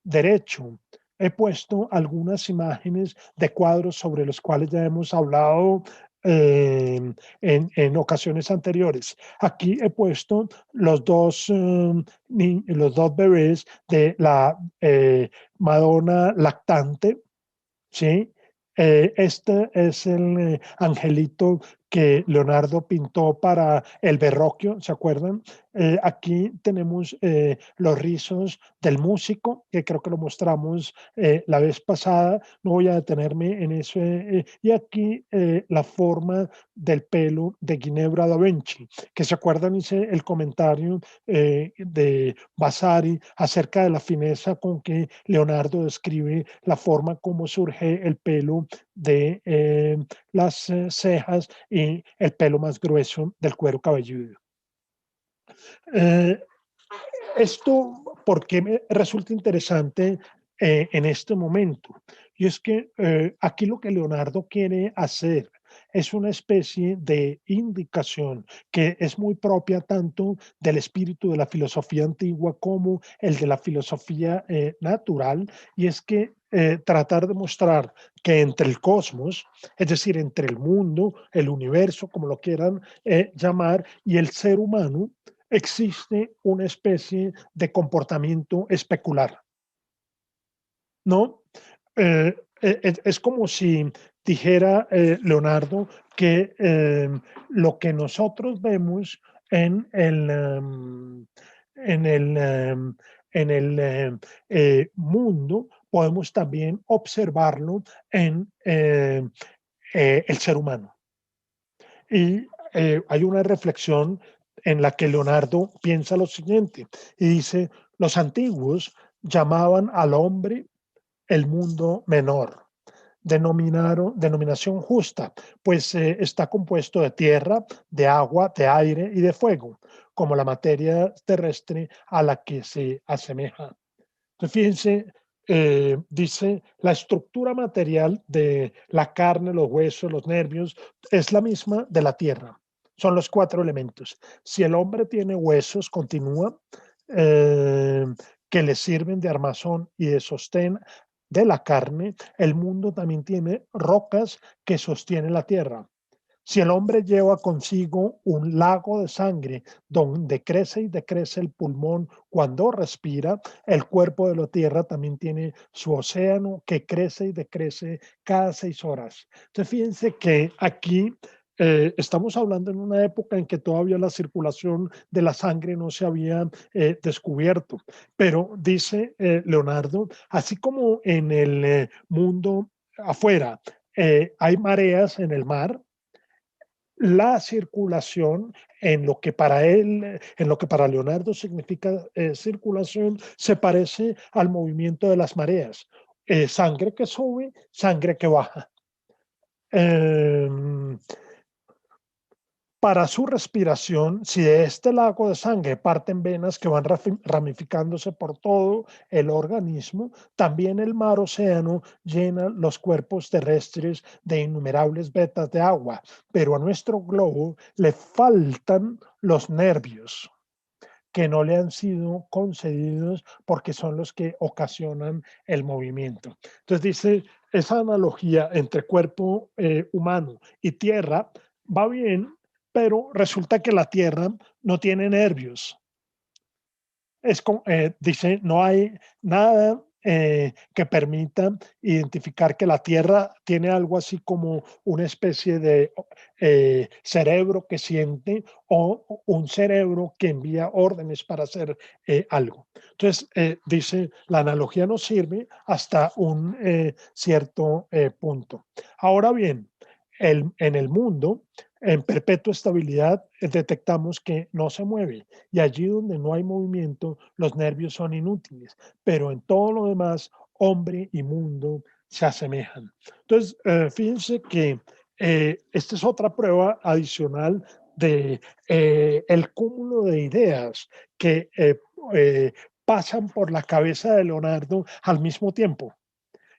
derecho he puesto algunas imágenes de cuadros sobre los cuales ya hemos hablado en ocasiones anteriores. Aquí he puesto los dos bebés de la Madonna lactante, ¿sí? Este es el angelito que Leonardo pintó para el Verrocchio, ¿se acuerdan? Aquí tenemos los rizos del músico, que creo que lo mostramos la vez pasada, no voy a detenerme en eso. Y aquí la forma del pelo de Ginebra da Vinci, que se acuerdan, hice el comentario de Vasari acerca de la fineza con que Leonardo describe la forma como surge el pelo de las cejas y el pelo más grueso del cuero cabelludo. Eh, Esto, ¿por qué me resulta interesante en este momento? Y es que aquí lo que Leonardo quiere hacer es una especie de indicación que es muy propia tanto del espíritu de la filosofía antigua como el de la filosofía natural, y es que tratar de mostrar que entre el cosmos, es decir, entre el mundo, el universo, como lo quieran llamar, y el ser humano, existe una especie de comportamiento especular, ¿no? Es como si dijera Leonardo que lo que nosotros vemos en en el, en el mundo, podemos también observarlo en el ser humano. Y hay una reflexión en la que Leonardo piensa lo siguiente y dice, los antiguos llamaban al hombre el mundo menor, denominación justa, pues está compuesto de tierra, de agua, de aire y de fuego, como la materia terrestre a la que se asemeja. Entonces, fíjense, dice, la estructura material de la carne, los huesos, los nervios, es la misma de la tierra. Son los cuatro elementos. Si el hombre tiene huesos, continúa, eh, que le sirven de armazón y de sostén de la carne, el mundo también tiene rocas que sostienen la tierra. Si el hombre lleva consigo un lago de sangre donde crece y decrece el pulmón cuando respira, el cuerpo de la tierra también tiene su océano que crece y decrece cada 6 horas. Entonces, fíjense que aquí estamos hablando en una época en que todavía la circulación de la sangre no se había descubierto, pero dice Leonardo, así como en el mundo afuera hay mareas en el mar, la circulación en lo que para él, en lo que para Leonardo significa circulación, se parece al movimiento de las mareas. Sangre que sube, sangre que baja. Eh, para su respiración, si de este lago de sangre parten venas que van ramificándose por todo el organismo, también el mar océano llena los cuerpos terrestres de innumerables vetas de agua, pero a nuestro globo le faltan los nervios que no le han sido concedidos porque son los que ocasionan el movimiento. Entonces dice, esa analogía entre cuerpo humano y tierra va bien, pero resulta que la tierra no tiene nervios. Dice, no hay nada que permita identificar que la Tierra tiene algo así como una especie de cerebro que siente o un cerebro que envía órdenes para hacer algo. Entonces, dice, la analogía no sirve hasta un cierto punto. Ahora bien, en el mundo, en perpetua estabilidad, detectamos que no se mueve y allí donde no hay movimiento, los nervios son inútiles, pero en todo lo demás, hombre y mundo se asemejan. Entonces, fíjense que esta es otra prueba adicional de el cúmulo de ideas que pasan por la cabeza de Leonardo al mismo tiempo,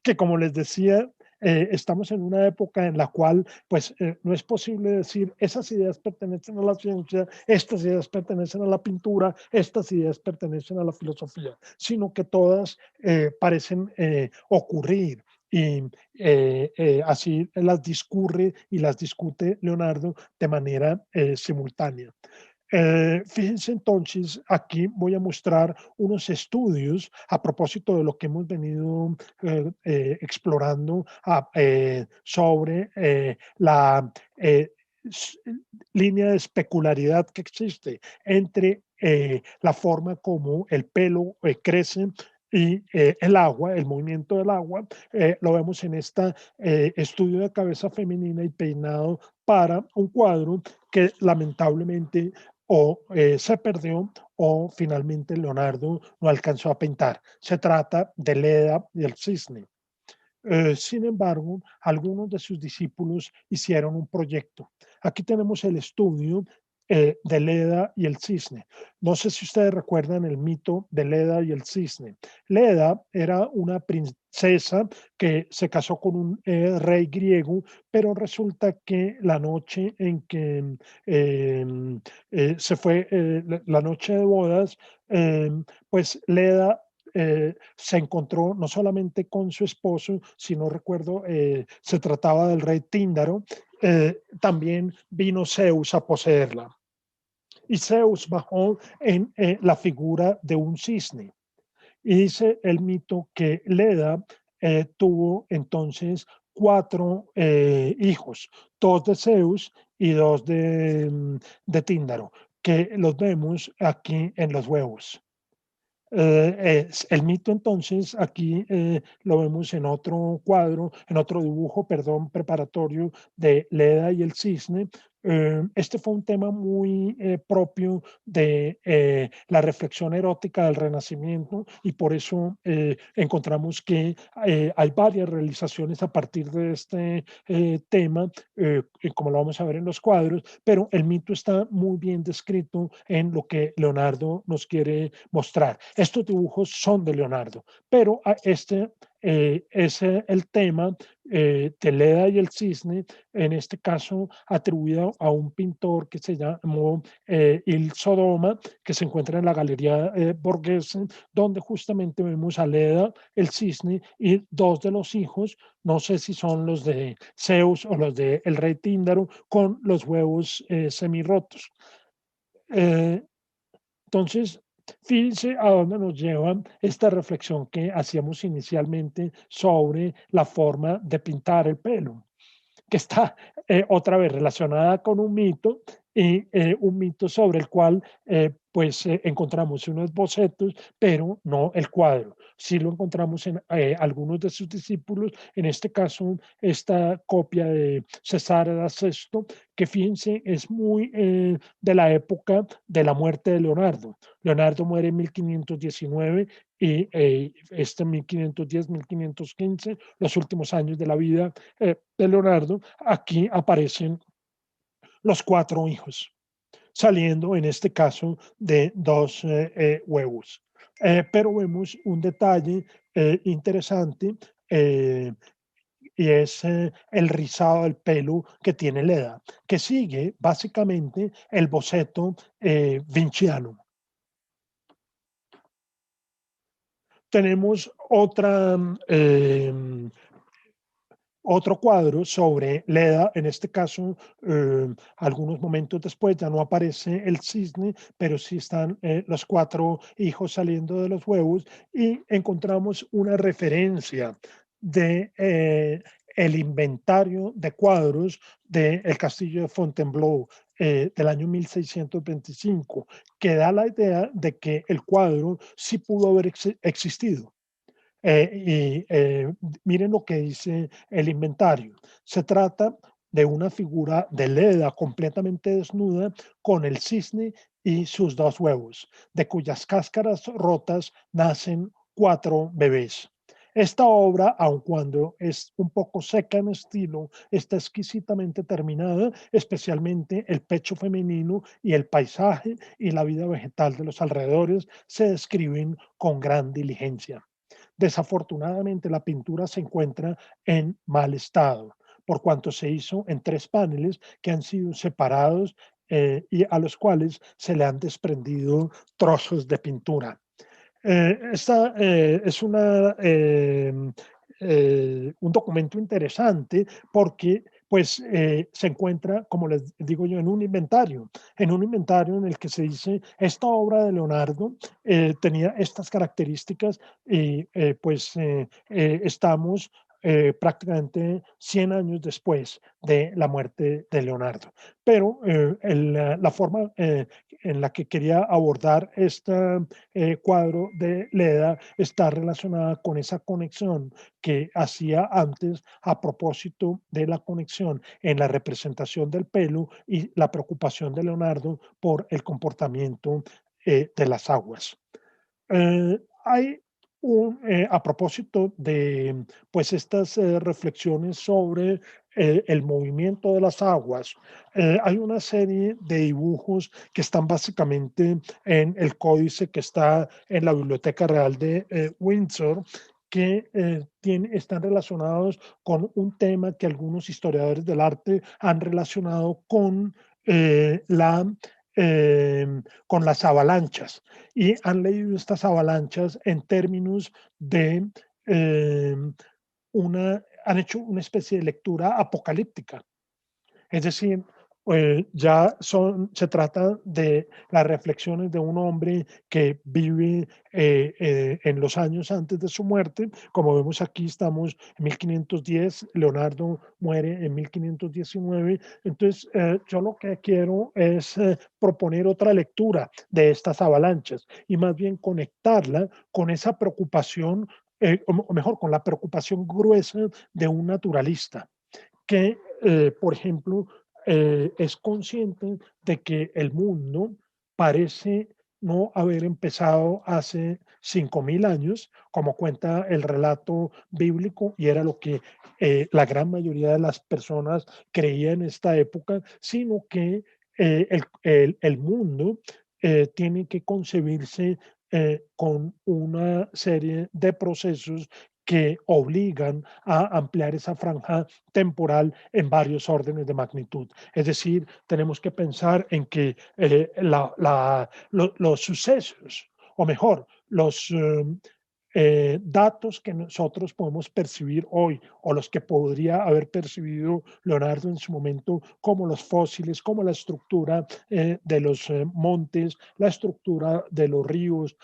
que como les decía, estamos en una época en la cual pues no es posible decir esas ideas pertenecen a la ciencia, estas ideas pertenecen a la pintura, estas ideas pertenecen a la filosofía, sino que todas parecen ocurrir y así las discurre y las discute Leonardo de manera simultánea. Fíjense entonces, aquí voy a mostrar unos estudios a propósito de lo que hemos venido explorando sobre la línea de especularidad que existe entre la forma como el pelo crece y el agua, el movimiento del agua, lo vemos en este estudio de cabeza femenina y peinado para un cuadro que lamentablemente o se perdió o finalmente Leonardo no alcanzó a pintar. Se trata de Leda y el cisne. Sin embargo, algunos de sus discípulos hicieron un proyecto. Aquí tenemos el estudio de Leda y el cisne. No sé si ustedes recuerdan el mito de Leda y el cisne. Leda era una princesa que se casó con un rey griego, pero resulta que la noche en que se fue, la noche de bodas, eh, pues Leda se encontró no solamente con su esposo, si no recuerdo, se trataba del rey Tíndaro, también vino Zeus a poseerla. Y Zeus bajó en la figura de un cisne. Y dice el mito que Leda tuvo entonces cuatro hijos, dos de Zeus y dos de Tíndaro, que los vemos aquí en los huevos. El mito entonces aquí lo vemos en otro cuadro, en otro dibujo, perdón, preparatorio de Leda y el cisne. Este fue un tema muy propio de la reflexión erótica del Renacimiento y por eso encontramos que hay varias realizaciones a partir de este tema, como lo vamos a ver en los cuadros, pero el mito está muy bien descrito en lo que Leonardo nos quiere mostrar. Estos dibujos son de Leonardo, pero este es el tema de Leda y el cisne, en este caso atribuido a un pintor que se llamó Il Sodoma, que se encuentra en la Galería Borghese, donde justamente vemos a Leda, el cisne y dos de los hijos, no sé si son los de Zeus o los de el rey Tíndaro, con los huevos semirrotos. Eh, entonces, fíjense a dónde nos lleva esta reflexión que hacíamos inicialmente sobre la forma de pintar el pelo, que está otra vez relacionada con un mito y un mito sobre el cual pues encontramos unos bocetos, pero no el cuadro. Sí lo encontramos en algunos de sus discípulos, en este caso esta copia de Cesare Sexto, que fíjense es muy de la época de la muerte de Leonardo. Leonardo muere en 1519 y este 1510-1515, los últimos años de la vida de Leonardo, aquí aparecen los cuatro hijos, saliendo en este caso de dos huevos. Pero vemos un detalle interesante y es el rizado del pelo que tiene Leda, que sigue básicamente el boceto vinciano. Tenemos otro cuadro sobre Leda, en este caso, algunos momentos después ya no aparece el cisne, pero sí están los cuatro hijos saliendo de los huevos y encontramos una referencia de el inventario de cuadros del castillo de Fontainebleau del año 1625, que da la idea de que el cuadro sí pudo haber existido. Miren lo que dice el inventario. Se trata de una figura de Leda completamente desnuda con el cisne y sus dos huevos, de cuyas cáscaras rotas nacen cuatro bebés. Esta obra, aun cuando es un poco seca en estilo, está exquisitamente terminada, especialmente el pecho femenino y el paisaje y la vida vegetal de los alrededores se describen con gran diligencia. Desafortunadamente, la pintura se encuentra en mal estado, por cuanto se hizo en tres paneles que han sido separados y a los cuales se le han desprendido trozos de pintura. Esta es un documento interesante porque pues se encuentra, como les digo yo, en un inventario en el que se dice, esta obra de Leonardo tenía estas características y estamos prácticamente 100 años después de la muerte de Leonardo. Pero la forma en la que quería abordar este cuadro de Leda está relacionada con esa conexión que hacía antes a propósito de la conexión en la representación del pelo y la preocupación de Leonardo por el comportamiento de las aguas. Hay a propósito de pues estas reflexiones sobre el movimiento de las aguas, hay una serie de dibujos que están básicamente en el códice que está en la Biblioteca Real de Windsor, que están relacionados con un tema que algunos historiadores del arte han relacionado eh, la, con las avalanchas y han leído estas avalanchas en términos de eh, han hecho una especie de lectura apocalíptica. Es decir, se trata de las reflexiones de un hombre que vive en los años antes de su muerte. Como vemos aquí, estamos en 1510, Leonardo muere en 1519. Entonces, yo lo que quiero es proponer otra lectura de estas avalanchas y más bien conectarla con esa preocupación, o mejor, con la preocupación gruesa de un naturalista que, por ejemplo, es consciente de que el mundo parece no haber empezado hace 5.000 años, como cuenta el relato bíblico, y era lo que la gran mayoría de las personas creía en esta época, sino que el mundo tiene que concebirse con una serie de procesos que obligan a ampliar esa franja temporal en varios órdenes de magnitud. Es decir, tenemos que pensar en que los sucesos, o mejor, los datos que nosotros podemos percibir hoy o los que podría haber percibido Leonardo en su momento, como los fósiles, como la estructura de los montes, la estructura de los ríos,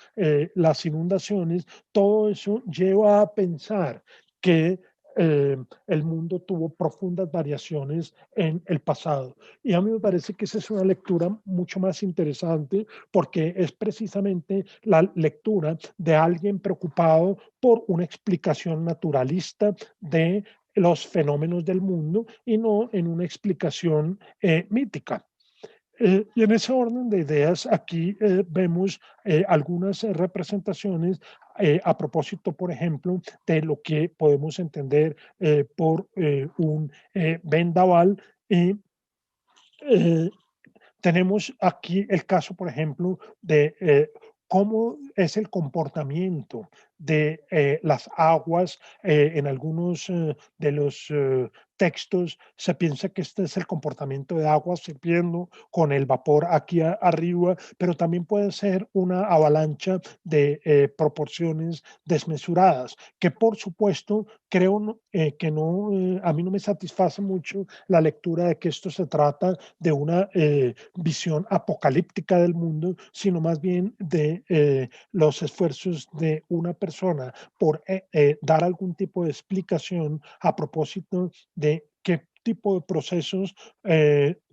las inundaciones, todo eso lleva a pensar que el mundo tuvo profundas variaciones en el pasado. Y a mí me parece que esa es una lectura mucho más interesante porque es precisamente la lectura de alguien preocupado por una explicación naturalista de los fenómenos del mundo y no en una explicación mítica. Y en ese orden de ideas, aquí vemos algunas representaciones a propósito, por ejemplo, de lo que podemos entender por un vendaval. Y eh, tenemos aquí el caso, por ejemplo, de cómo es el comportamiento de las aguas. En algunos de los textos se piensa que este es el comportamiento de aguas hirviendo con el vapor aquí arriba, pero también puede ser una avalancha de proporciones desmesuradas, que por supuesto creo que no, a mí no me satisface mucho la lectura de que esto se trata de una visión apocalíptica del mundo, sino más bien de los esfuerzos de una persona por dar algún tipo de explicación a propósito de qué tipo de procesos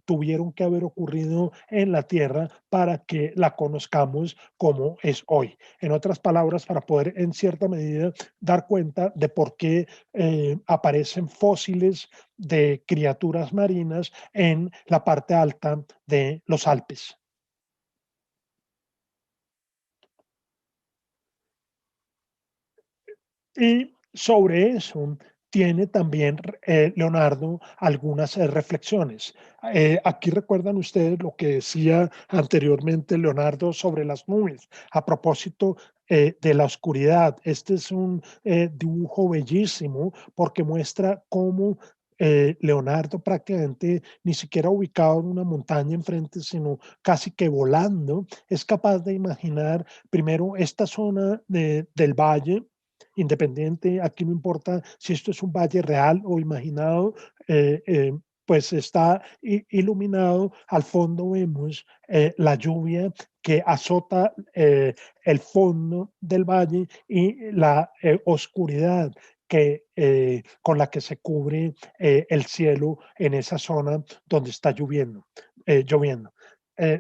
tuvieron que haber ocurrido en la Tierra para que la conozcamos como es hoy. En otras palabras, para poder en cierta medida dar cuenta de por qué aparecen fósiles de criaturas marinas en la parte alta de los Alpes. Y sobre eso tiene también Leonardo algunas reflexiones. Aquí recuerdan ustedes lo que decía anteriormente Leonardo sobre las nubes a propósito de la oscuridad. Este es un dibujo bellísimo porque muestra cómo Leonardo prácticamente ni siquiera ubicado en una montaña enfrente, sino casi que volando, es capaz de imaginar primero esta zona del valle independiente, aquí no importa si esto es un valle real o imaginado, pues está iluminado. Al fondo vemos la lluvia que azota el fondo del valle y la oscuridad con la que se cubre el cielo en esa zona donde está lloviendo.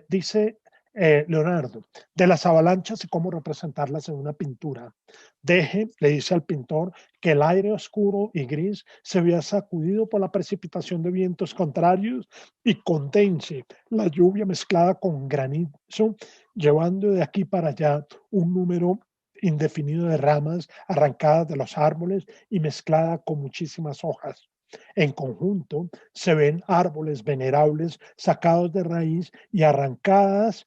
Dice Leonardo, de las avalanchas y cómo representarlas en una pintura. Le dice al pintor, que el aire oscuro y gris se vea sacudido por la precipitación de vientos contrarios y condense la lluvia mezclada con granizo, llevando de aquí para allá un número indefinido de ramas arrancadas de los árboles y mezclada con muchísimas hojas. En conjunto se ven árboles venerables sacados de raíz y arrancados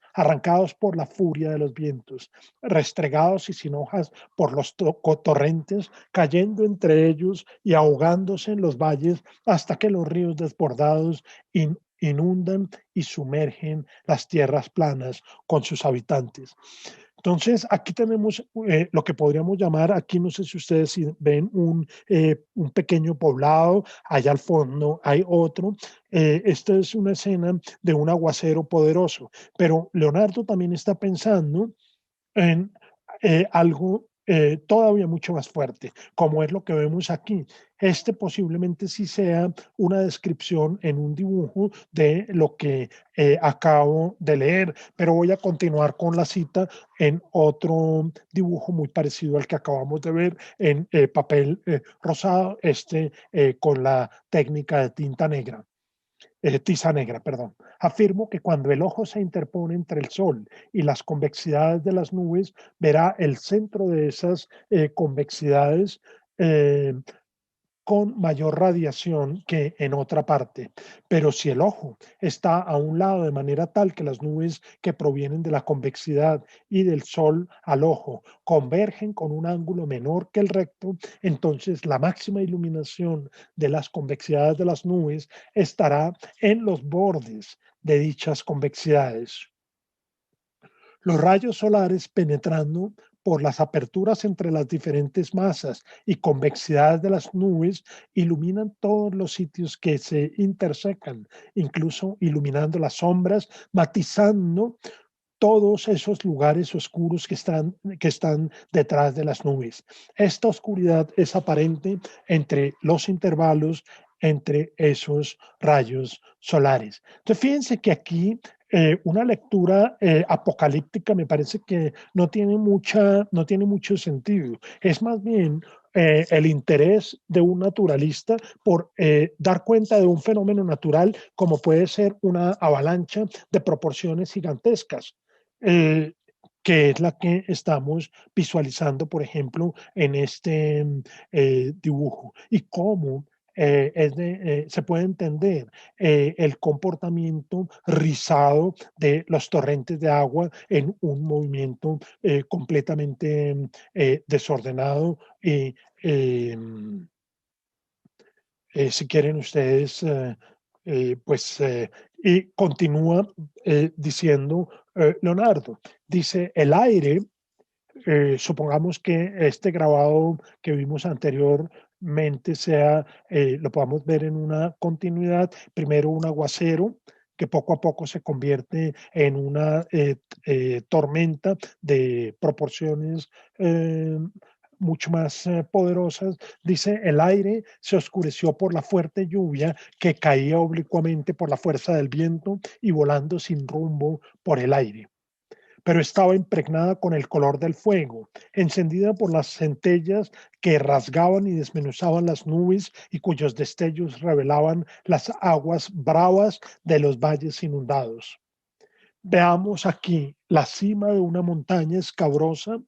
por la furia de los vientos, restregados y sin hojas por los torrentes, cayendo entre ellos y ahogándose en los valles hasta que los ríos desbordados inundan y sumergen las tierras planas con sus habitantes. Entonces, aquí tenemos lo que podríamos llamar, aquí no sé si ustedes ven un pequeño poblado, allá al fondo hay otro. Esta es una escena de un aguacero poderoso, pero Leonardo también está pensando en algo todavía mucho más fuerte, como es lo que vemos aquí. Este posiblemente sí sea una descripción en un dibujo de lo que acabo de leer, pero voy a continuar con la cita en otro dibujo muy parecido al que acabamos de ver en papel rosado, con la técnica de tinta negra. Tiza negra, perdón. Afirmo que cuando el ojo se interpone entre el sol y las convexidades de las nubes, verá el centro de esas convexidades eh, con mayor radiación que en otra parte. Pero si el ojo está a un lado de manera tal que las nubes que provienen de la convexidad y del sol al ojo convergen con un ángulo menor que el recto, entonces la máxima iluminación de las convexidades de las nubes estará en los bordes de dichas convexidades. Los rayos solares penetrando por las aperturas entre las diferentes masas y convexidades de las nubes iluminan todos los sitios que se intersecan, incluso iluminando las sombras, matizando todos esos lugares oscuros que están detrás de las nubes. Esta oscuridad es aparente entre los intervalos entre esos rayos solares. Entonces, fíjense que aquí una lectura apocalíptica me parece que no tiene mucho sentido. Es más bien el interés de un naturalista por dar cuenta de un fenómeno natural como puede ser una avalancha de proporciones gigantescas. Eh, que es la que estamos visualizando, por ejemplo, en este dibujo, y cómo se puede entender el comportamiento rizado de los torrentes de agua en un movimiento completamente desordenado y eh, si quieren ustedes, pues, y continúa diciendo Leonardo, dice, el aire, supongamos que este grabado que vimos anteriormente lo podamos ver en una continuidad, primero un aguacero, que poco a poco se convierte en una tormenta de proporciones eh, mucho más poderosas. Dice, el aire se oscureció por la fuerte lluvia que caía oblicuamente por la fuerza del viento y volando sin rumbo por el aire, pero estaba impregnada con el color del fuego, encendida por las centellas que rasgaban y desmenuzaban las nubes y cuyos destellos revelaban las aguas bravas de los valles inundados. Veamos aquí la cima de una montaña escabrosa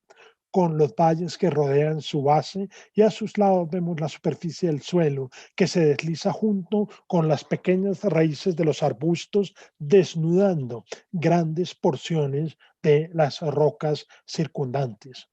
con los valles que rodean su base, y a sus lados vemos la superficie del suelo que se desliza junto con las pequeñas raíces de los arbustos, desnudando grandes porciones de las rocas circundantes.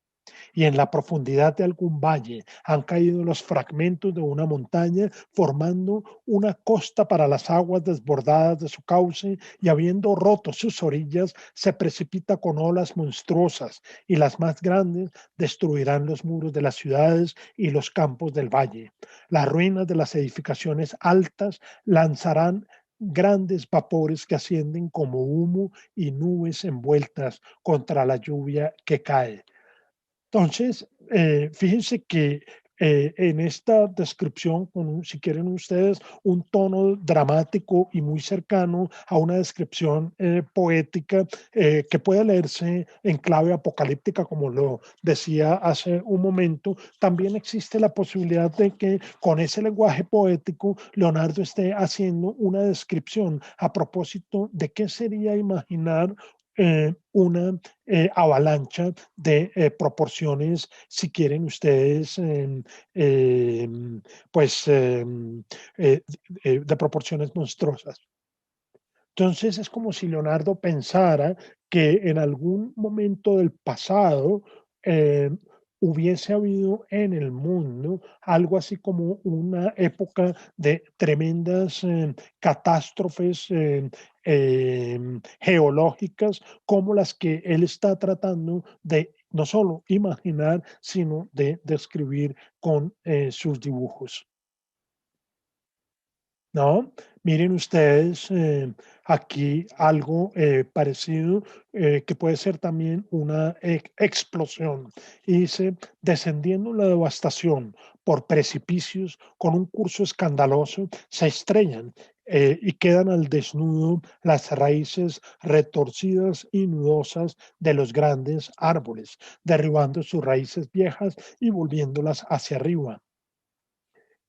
Y en la profundidad de algún valle han caído los fragmentos de una montaña, formando una costa para las aguas desbordadas de su cauce, y habiendo roto sus orillas, se precipita con olas monstruosas, y las más grandes destruirán los muros de las ciudades y los campos del valle. Las ruinas de las edificaciones altas lanzarán grandes vapores que ascienden como humo y nubes envueltas contra la lluvia que cae. Entonces, fíjense que en esta descripción, con, si quieren ustedes, un tono dramático y muy cercano a una descripción poética que puede leerse en clave apocalíptica, como lo decía hace un momento. También existe la posibilidad de que con ese lenguaje poético Leonardo esté haciendo una descripción a propósito de qué sería imaginar una avalancha de proporciones, si quieren ustedes, eh, pues de proporciones monstruosas. Entonces es como si Leonardo pensara que en algún momento del pasado eh, hubiese habido en el mundo algo así como una época de tremendas catástrofes geológicas como las que él está tratando de no solo imaginar, sino de describir con sus dibujos. ¿No? Miren ustedes aquí algo parecido que puede ser también una explosión. Y dice, descendiendo la devastación por precipicios con un curso escandaloso, se estrellan y quedan al desnudo las raíces retorcidas y nudosas de los grandes árboles, derribando sus raíces viejas y volviéndolas hacia arriba.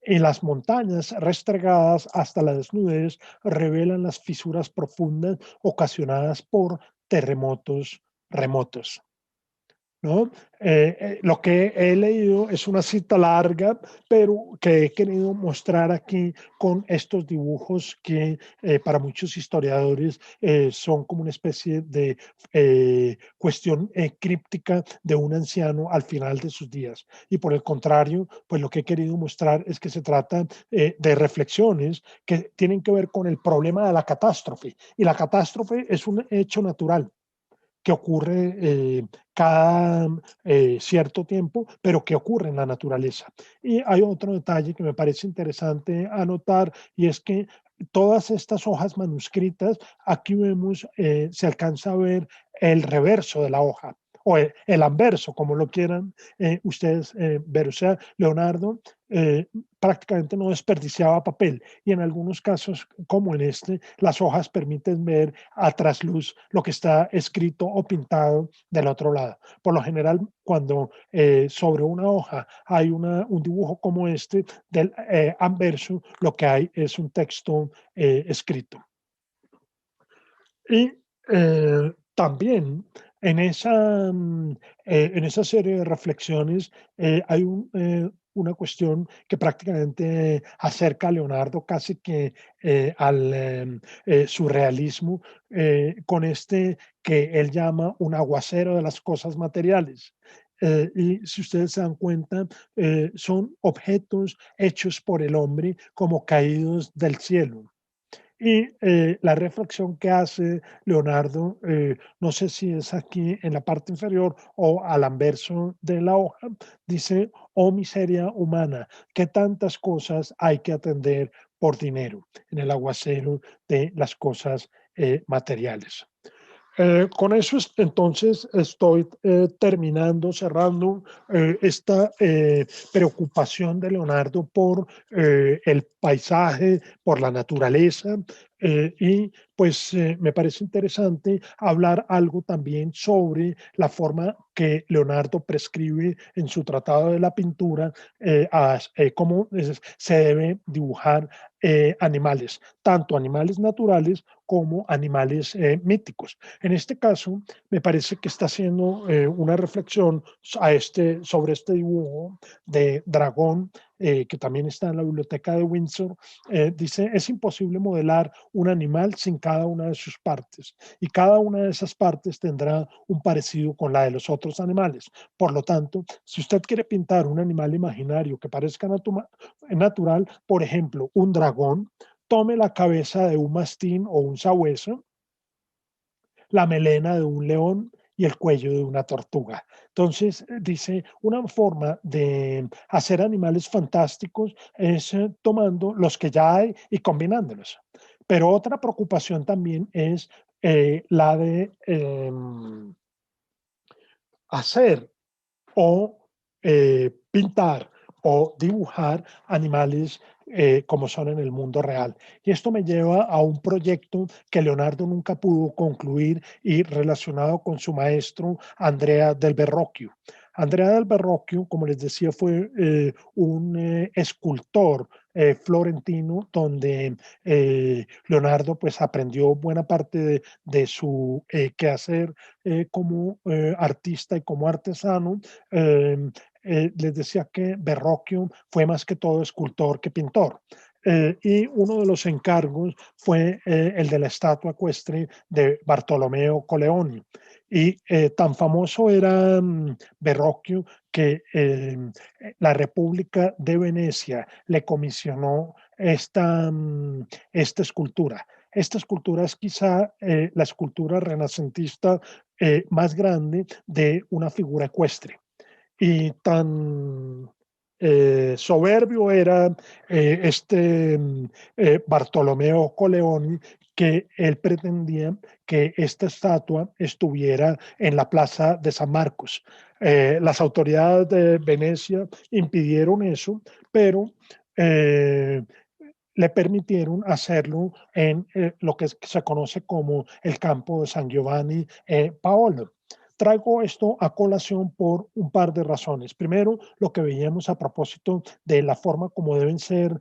En las montañas restregadas hasta la desnudez revelan las fisuras profundas ocasionadas por terremotos remotos. ¿No? Lo que he leído es una cita larga, pero que he querido mostrar aquí con estos dibujos que para muchos historiadores son como una especie de cuestión críptica de un anciano al final de sus días. Y por el contrario, pues lo que he querido mostrar es que se trata de reflexiones que tienen que ver con el problema de la catástrofe. Y la catástrofe es un hecho natural que ocurre cada cierto tiempo, pero que ocurre en la naturaleza. Y hay otro detalle que me parece interesante anotar y es que todas estas hojas manuscritas, aquí vemos, se alcanza a ver el reverso de la hoja o el anverso, como lo quieran ustedes ver. O sea, Leonardo prácticamente no desperdiciaba papel y en algunos casos, como en este, las hojas permiten ver a trasluz lo que está escrito o pintado del otro lado. Por lo general, cuando sobre una hoja hay un dibujo como este del anverso, lo que hay es un texto escrito. Y también en esa serie de reflexiones hay una cuestión que prácticamente acerca a Leonardo casi que al surrealismo, con este que él llama un aguacero de las cosas materiales. Y si ustedes se dan cuenta, son objetos hechos por el hombre como caídos del cielo. Y la reflexión que hace Leonardo, no sé si es aquí en la parte inferior o al anverso de la hoja, dice, oh miseria humana, qué tantas cosas hay que atender por dinero en el aguacero de las cosas materiales. Con eso entonces estoy terminando, cerrando esta preocupación de Leonardo por el paisaje, por la naturaleza, y pues me parece interesante hablar algo también sobre la forma que Leonardo prescribe en su Tratado de la Pintura, cómo se debe dibujar animales, tanto animales naturales como animales míticos. En este caso, me parece que está haciendo una reflexión sobre este dibujo de dragón que también está en la biblioteca de Windsor. Dice, es imposible modelar un animal sin cada una de sus partes y cada una de esas partes tendrá un parecido con la de los otros animales. Por lo tanto, si usted quiere pintar un animal imaginario que parezca natural, por ejemplo, un dragón, tome la cabeza de un mastín o un sabueso, la melena de un león y el cuello de una tortuga. Entonces, dice, una forma de hacer animales fantásticos es tomando los que ya hay y combinándolos. Pero otra preocupación también es la de hacer o pintar o dibujar animales como son en el mundo real. Y esto me lleva a un proyecto que Leonardo nunca pudo concluir y relacionado con su maestro Andrea del Verrocchio. Andrea del Verrocchio, como les decía, fue un escultor florentino donde Leonardo pues aprendió buena parte de su quehacer como artista y como artesano. Eh, Les decía que Verrocchio fue más que todo escultor que pintor. Y uno de los encargos fue el de la estatua ecuestre de Bartolomeo Colleoni. Y tan famoso era Verrocchio que la República de Venecia le comisionó esta escultura. Esta escultura es quizá la escultura renacentista más grande de una figura ecuestre. Y tan soberbio era Bartolomeo Colleoni que él pretendía que esta estatua estuviera en la plaza de San Marcos. Las autoridades de Venecia impidieron eso, pero eh, le permitieron hacerlo en lo que se conoce como el campo de San Giovanni Paolo. Traigo esto a colación por un par de razones. Primero, lo que veíamos a propósito de la forma como deben ser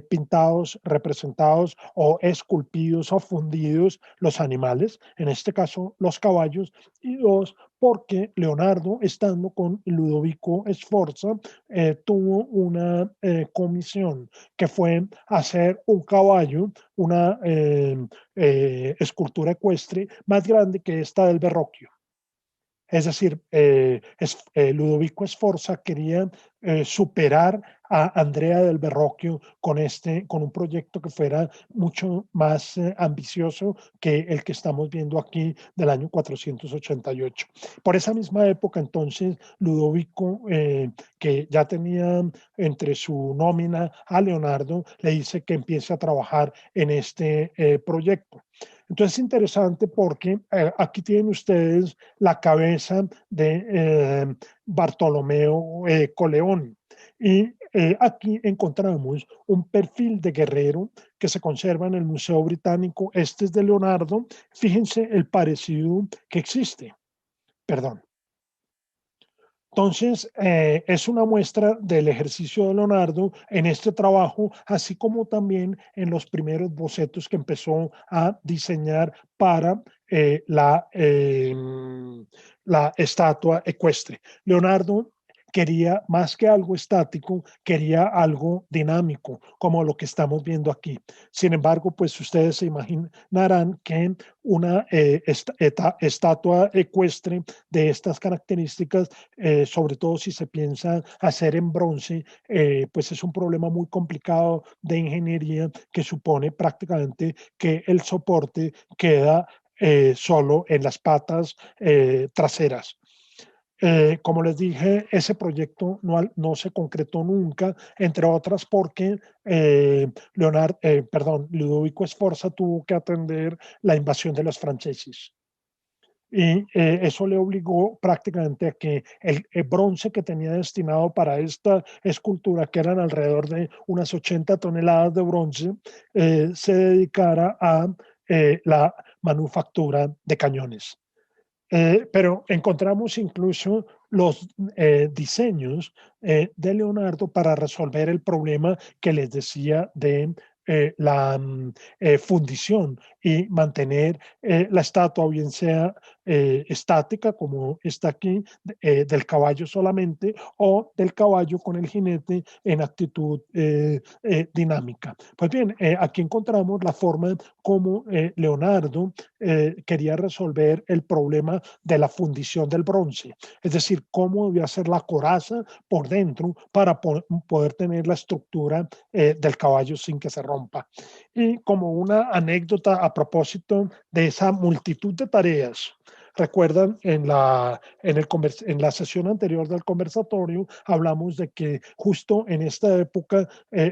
pintados, representados o esculpidos o fundidos los animales, en este caso los caballos. Y dos, porque Leonardo, estando con Ludovico Sforza, tuvo una comisión que fue hacer un caballo, una escultura ecuestre más grande que esta del Verrocchio. Es decir, Ludovico Sforza quería superar a Andrea del Verrocchio con un proyecto que fuera mucho más ambicioso que el que estamos viendo aquí del año 488. Por esa misma época, entonces, Ludovico, que ya tenía entre su nómina a Leonardo, le dice que empiece a trabajar en este proyecto. Entonces es interesante porque aquí tienen ustedes la cabeza de Bartolomeo Colleoni. Y aquí encontramos un perfil de guerrero que se conserva en el Museo Británico. Este es de Leonardo. Fíjense el parecido que existe. Perdón. Entonces, es una muestra del ejercicio de Leonardo en este trabajo, así como también en los primeros bocetos que empezó a diseñar para la estatua ecuestre. Leonardo quería más que algo estático, quería algo dinámico, como lo que estamos viendo aquí. Sin embargo, pues ustedes se imaginarán que una estatua ecuestre de estas características, sobre todo si se piensa hacer en bronce, pues es un problema muy complicado de ingeniería que supone prácticamente que el soporte queda solo en las patas traseras. Como les dije, ese proyecto no se concretó nunca, entre otras porque Ludovico Sforza tuvo que atender la invasión de los franceses. Y eso le obligó prácticamente a que el bronce que tenía destinado para esta escultura, que eran alrededor de unas 80 toneladas de bronce, se dedicara a la manufactura de cañones. Pero encontramos incluso los diseños de Leonardo para resolver el problema que les decía de la fundición y mantener la estatua, bien sea estática, como está aquí, del caballo solamente, o del caballo con el jinete en actitud dinámica. Pues bien, aquí encontramos la forma como Leonardo quería resolver el problema de la fundición del bronce, es decir, cómo debía ser la coraza por dentro para poder tener la estructura del caballo sin que se rompa. Y como una anécdota a propósito de esa multitud de tareas, recuerdan, en la sesión anterior del conversatorio hablamos de que justo en esta época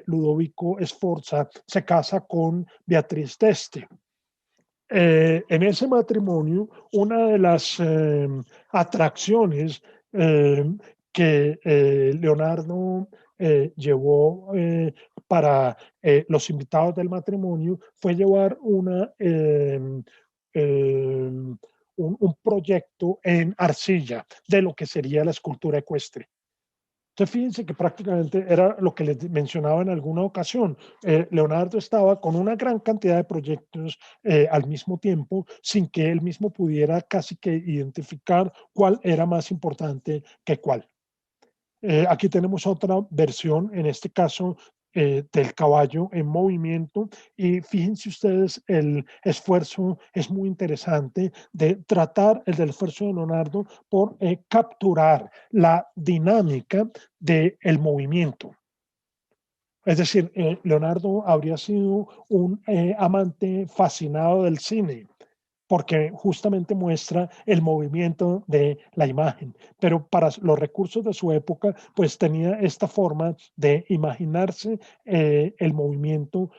Ludovico Sforza se casa con Beatriz d'Este. En ese matrimonio, una de las atracciones eh, que Leonardo llevó para los invitados del matrimonio fue llevar un proyecto en arcilla de lo que sería la escultura ecuestre. Entonces, fíjense que prácticamente era lo que les mencionaba en alguna ocasión. Leonardo estaba con una gran cantidad de proyectos al mismo tiempo, sin que él mismo pudiera casi que identificar cuál era más importante que cuál. Aquí tenemos otra versión, en este caso del caballo en movimiento, y fíjense ustedes, el esfuerzo es muy interesante de tratar el del esfuerzo de Leonardo por capturar la dinámica del movimiento. Es decir, Leonardo habría sido un amante fascinado del cine, porque justamente muestra el movimiento de la imagen. Pero para los recursos de su época, pues tenía esta forma de imaginarse el movimiento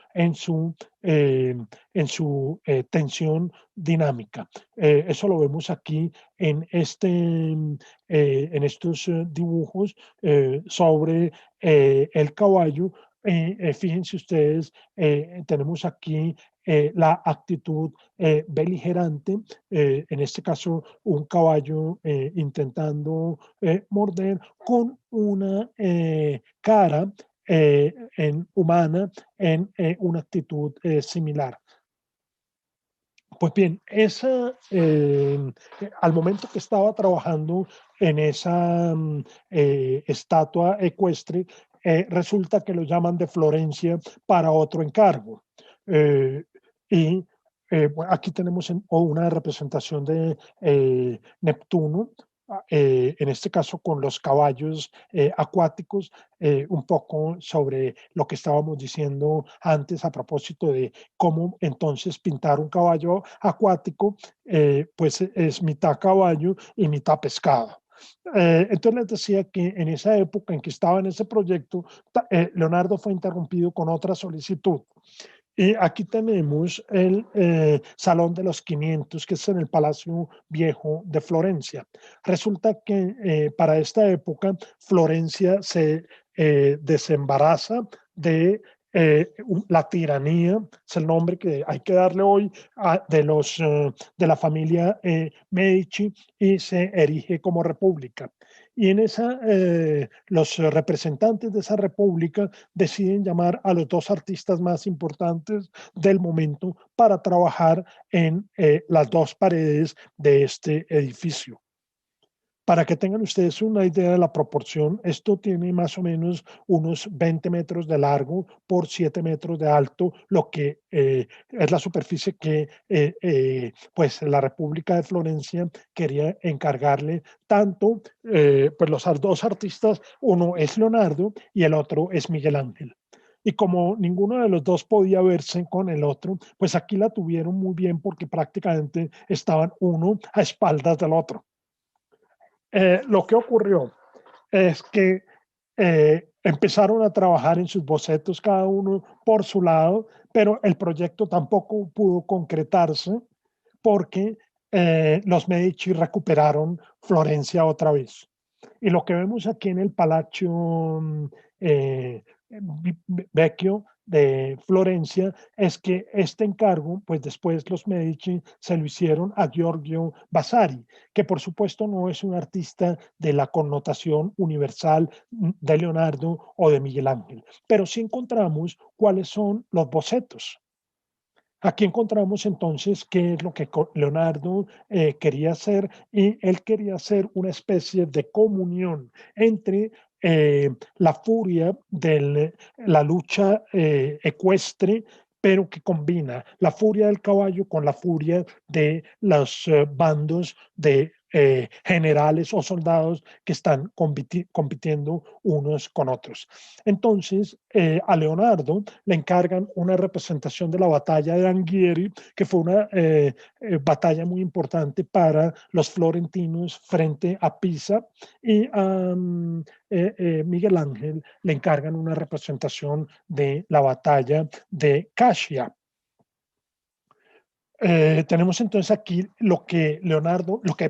tensión dinámica. Eso lo vemos aquí en estos dibujos sobre el caballo. Fíjense ustedes, tenemos aquí la actitud beligerante, en este caso un caballo intentando morder con una cara humana en una actitud similar. Pues bien, al momento que estaba trabajando en esa estatua ecuestre, resulta que lo llaman de Florencia para otro encargo. Eh, y bueno, aquí tenemos una representación de Neptuno, en este caso con los caballos acuáticos, un poco sobre lo que estábamos diciendo antes a propósito de cómo entonces pintar un caballo acuático, pues es mitad caballo y mitad pescado. Entonces les decía que en esa época en que estaba en ese proyecto, Leonardo fue interrumpido con otra solicitud. Y aquí tenemos el Salón de los 500, que es en el Palacio Viejo de Florencia. Resulta que para esta época Florencia se desembaraza de la tiranía, es el nombre que hay que darle hoy, de la familia Medici, y se erige como república. Y en los representantes de esa república deciden llamar a los dos artistas más importantes del momento para trabajar en las dos paredes de este edificio. Para que tengan ustedes una idea de la proporción, esto tiene más o menos unos 20 metros de largo por 7 metros de alto, lo que es la superficie que pues la República de Florencia quería encargarle tanto, pues los dos artistas, uno es Leonardo y el otro es Miguel Ángel. Y como ninguno de los dos podía verse con el otro, pues aquí la tuvieron muy bien porque prácticamente estaban uno a espaldas del otro. Lo que ocurrió es que empezaron a trabajar en sus bocetos cada uno por su lado, pero el proyecto tampoco pudo concretarse porque los Medici recuperaron Florencia otra vez. Y lo que vemos aquí en el Palacio eh, Vecchio de Florencia es que este encargo, pues después los Medici se lo hicieron a Giorgio Vasari, que por supuesto no es un artista de la connotación universal de Leonardo o de Miguel Ángel, pero sí encontramos cuáles son los bocetos. Aquí encontramos entonces qué es lo que Leonardo quería hacer, y él quería hacer una especie de comunión entre la furia de la lucha ecuestre, pero que combina la furia del caballo con la furia de los bandos de generales o soldados que están compitiendo unos con otros. Entonces, a Leonardo le encargan una representación de la batalla de Anghieri, que fue una batalla muy importante para los florentinos frente a Pisa, y a Miguel Ángel le encargan una representación de la batalla de Cascia. Tenemos entonces aquí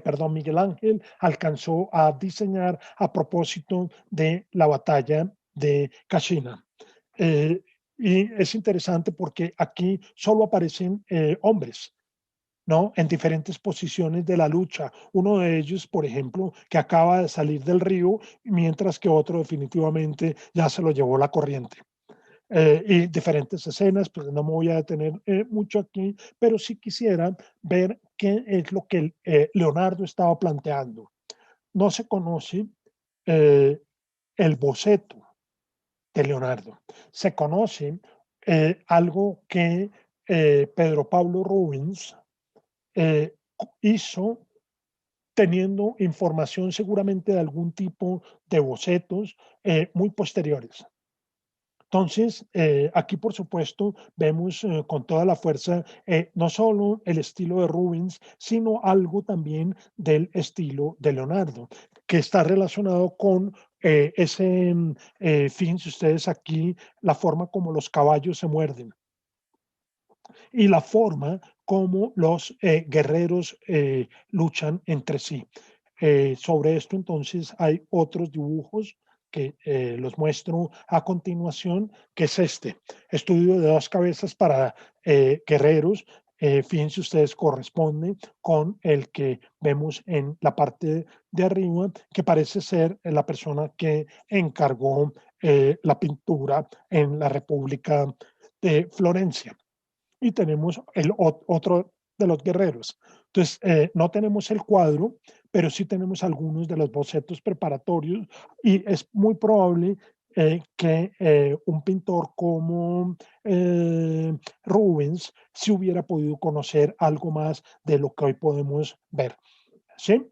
perdón, Miguel Ángel alcanzó a diseñar a propósito de la batalla de Cassina. Y es interesante porque aquí solo aparecen hombres, ¿no? En diferentes posiciones de la lucha. Uno de ellos, por ejemplo, que acaba de salir del río, mientras que otro definitivamente ya se lo llevó la corriente. Y diferentes escenas, pues no me voy a detener mucho aquí, pero sí quisiera ver qué es lo que Leonardo estaba planteando. No se conoce eh, el boceto de Leonardo. Se conoce algo que Pedro Pablo Rubens eh, hizo teniendo información seguramente de algún tipo de bocetos muy posteriores. Entonces, aquí por supuesto vemos con toda la fuerza no solo el estilo de Rubens, sino algo también del estilo de Leonardo, que está relacionado con fíjense ustedes aquí, la forma como los caballos se muerden y la forma como los guerreros luchan entre sí. Sobre esto entonces hay otros dibujos que los muestro a continuación, que es este estudio de dos cabezas para guerreros. Fíjense ustedes, corresponde con el que vemos en la parte de arriba, que parece ser la persona que encargó la pintura en la República de Florencia. Y tenemos otro de los guerreros. Entonces, no tenemos el cuadro, pero sí tenemos algunos de los bocetos preparatorios y es muy probable que un pintor como Rubens si hubiera podido conocer algo más de lo que hoy podemos ver. ¿Sí?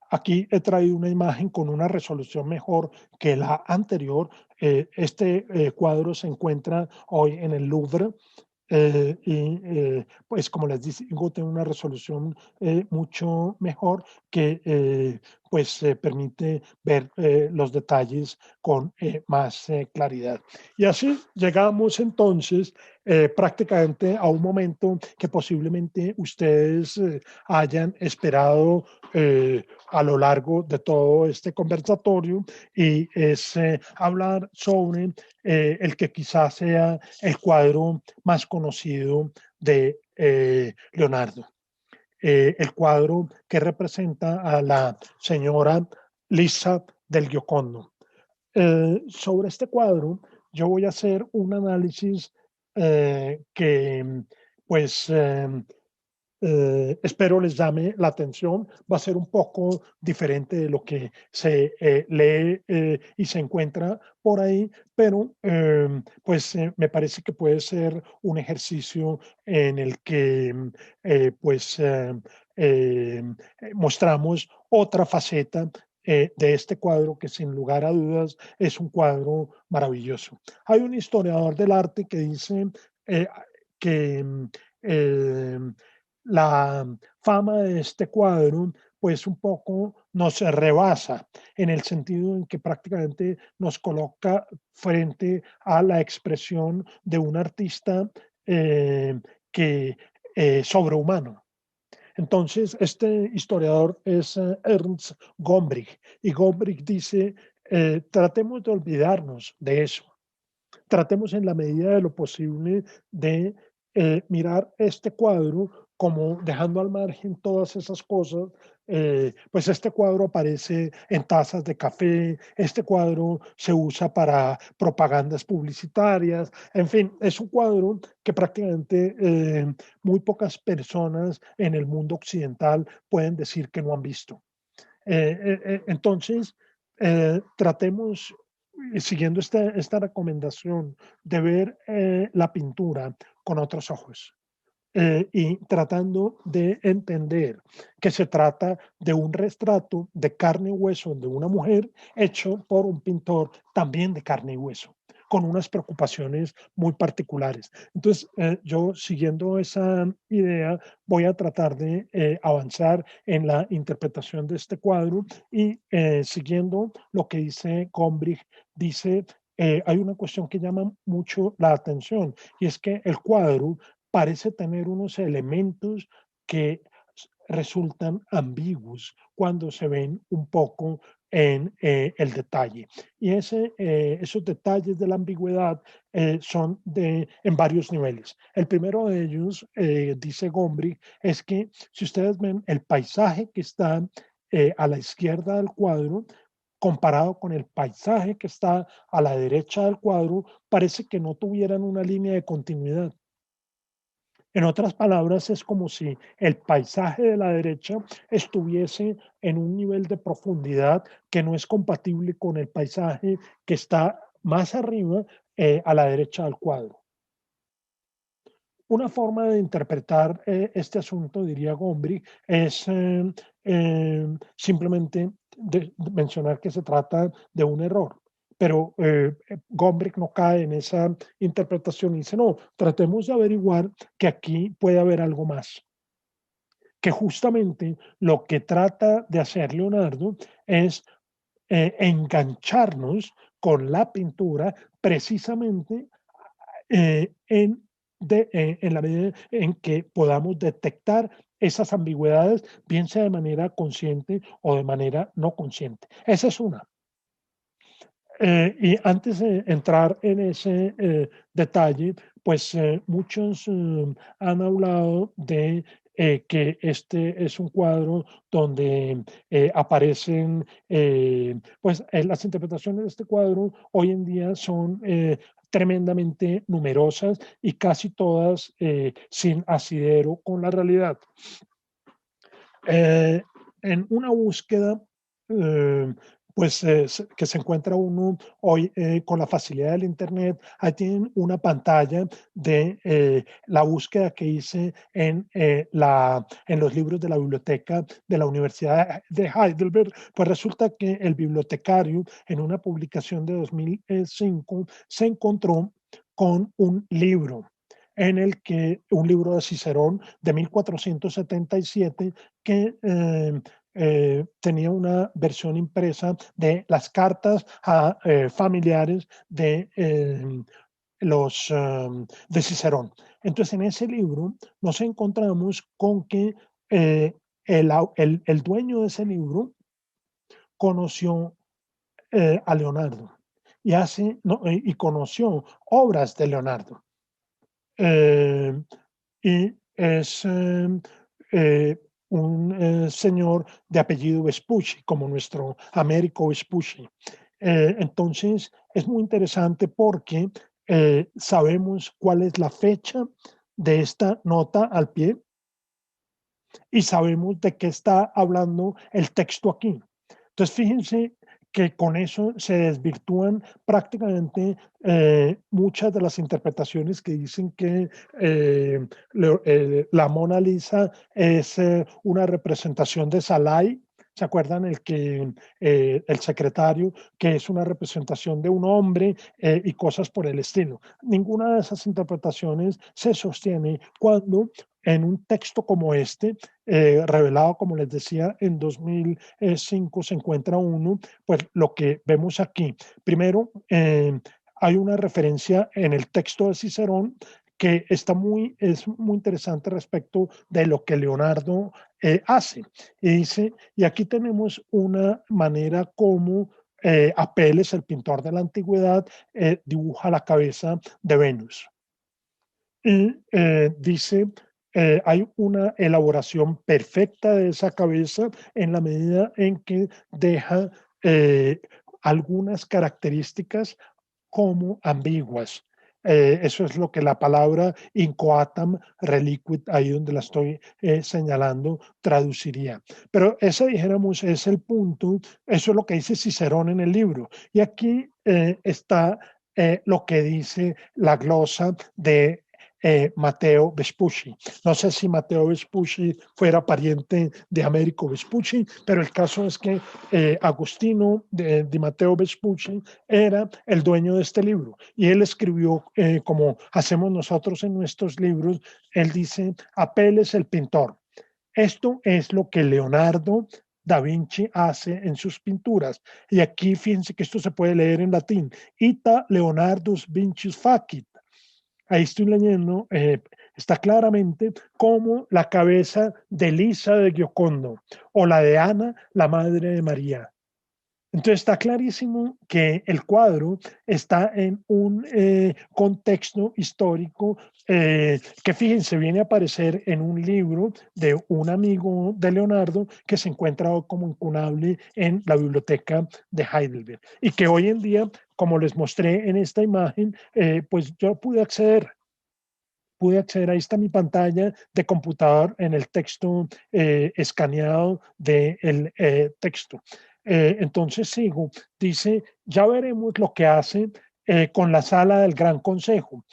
Aquí he traído una imagen con una resolución mejor que la anterior. Este cuadro se encuentra hoy en el Louvre pues como les digo, tiene una resolución mucho mejor que pues permite ver los detalles con más claridad. Y así llegamos entonces prácticamente a un momento que posiblemente ustedes hayan esperado a lo largo de todo este conversatorio y es hablar sobre el que quizás sea el cuadro más conocido de Leonardo. El cuadro que representa a la señora Lisa del Giocondo. Sobre este cuadro, yo voy a hacer un análisis que, pues, espero les llame la atención. Va a ser un poco diferente de lo que se lee y se encuentra por ahí, pero pues me parece que puede ser un ejercicio en el que pues mostramos otra faceta de este cuadro que sin lugar a dudas es un cuadro maravilloso. Hay un historiador del arte que dice eh, que eh, la fama de este cuadro pues un poco nos rebasa en el sentido en que prácticamente nos coloca frente a la expresión de un artista eh, que sobrehumano. Entonces, este historiador es Ernst Gombrich y Gombrich dice, tratemos de olvidarnos de eso, tratemos en la medida de lo posible de mirar este cuadro como dejando al margen todas esas cosas. Pues este cuadro aparece en tazas de café, este cuadro se usa para propagandas publicitarias, en fin, es un cuadro que prácticamente muy pocas personas en el mundo occidental pueden decir que no han visto. Entonces, tratemos, siguiendo esta recomendación, de ver la pintura con otros ojos y tratando de entender que se trata de un retrato de carne y hueso de una mujer hecho por un pintor también de carne y hueso, con unas preocupaciones muy particulares. Entonces, yo siguiendo esa idea, voy a tratar de avanzar en la interpretación de este cuadro y siguiendo lo que dice Gombrich, dice, hay una cuestión que llama mucho la atención y es que el cuadro parece tener unos elementos que resultan ambiguos cuando se ven un poco en el detalle. Y esos detalles de la ambigüedad son en varios niveles. El primero de ellos, dice Gombrich, es que si ustedes ven el paisaje que está a la izquierda del cuadro, comparado con el paisaje que está a la derecha del cuadro, parece que no tuvieran una línea de continuidad. En otras palabras, es como si el paisaje de la derecha estuviese en un nivel de profundidad que no es compatible con el paisaje que está más arriba, a la derecha del cuadro. Una forma de interpretar este asunto, diría Gombrich, es simplemente mencionar que se trata de un error. Pero Gombrich no cae en esa interpretación y dice, no, tratemos de averiguar que aquí puede haber algo más. Que justamente lo que trata de hacer Leonardo es engancharnos con la pintura precisamente en la medida en que podamos detectar esas ambigüedades, bien sea de manera consciente o de manera no consciente. Esa es una. Y antes de entrar en ese detalle, pues muchos han hablado de que este es un cuadro donde aparecen, pues las interpretaciones de este cuadro hoy en día son tremendamente numerosas y casi todas sin asidero con la realidad. Eh, en una búsqueda, eh, pues que se encuentra uno hoy con la facilidad del Internet, ahí tienen una pantalla de la búsqueda que hice en los libros de la biblioteca de la Universidad de Heidelberg. Pues resulta que el bibliotecario en una publicación de 2005 se encontró con un libro un libro de Cicerón de 1477 que tenía una versión impresa de las cartas a familiares de Cicerón. Entonces, en ese libro nos encontramos con que el dueño de ese libro conoció a Leonardo y conoció obras de Leonardo. Y es un señor de apellido Vespucci, como nuestro Américo Vespucci. Entonces, es muy interesante porque sabemos cuál es la fecha de esta nota al pie y sabemos de qué está hablando el texto aquí. Entonces, fíjense que con eso se desvirtúan prácticamente muchas de las interpretaciones que dicen que la Mona Lisa es una representación de Salai. ¿Se acuerdan el secretario, que es una representación de un hombre y cosas por el estilo? Ninguna de esas interpretaciones se sostiene cuando en un texto como este, revelado, como les decía, en 2005, se encuentra uno, pues lo que vemos aquí. Primero, hay una referencia en el texto de Cicerón que es muy interesante respecto de lo que Leonardo hace. Y dice, y aquí tenemos una manera como Apeles, el pintor de la antigüedad, dibuja la cabeza de Venus. Y dice, hay una elaboración perfecta de esa cabeza en la medida en que deja algunas características como ambiguas. Eso es lo que la palabra incoatam reliquit, ahí donde la estoy señalando, traduciría. Pero ese, dijéramos, es el punto, eso es lo que dice Cicerón en el libro. Y aquí está lo que dice la glosa de Matteo Vespucci. No sé si Matteo Vespucci fuera pariente de Américo Vespucci, pero el caso es que Agostino de Matteo Vespucci era el dueño de este libro y él escribió, como hacemos nosotros en nuestros libros, él dice, Apeles el pintor. Esto es lo que Leonardo da Vinci hace en sus pinturas. Y aquí fíjense que esto se puede leer en latín. Ita Leonardus Vincius facit. Ahí estoy leyendo Está claramente como la cabeza de Lisa de Giocondo o la de Ana, la madre de María. Entonces está clarísimo que el cuadro está en un contexto histórico que, fíjense, viene a aparecer en un libro de un amigo de Leonardo que se encuentra como incunable en la biblioteca de Heidelberg y que hoy en día, como les mostré en esta imagen, pues yo pude acceder, ahí está mi pantalla de computador en el texto escaneado del texto. Entonces sigo, dice, ya veremos lo que hace con la sala del Gran Consejo.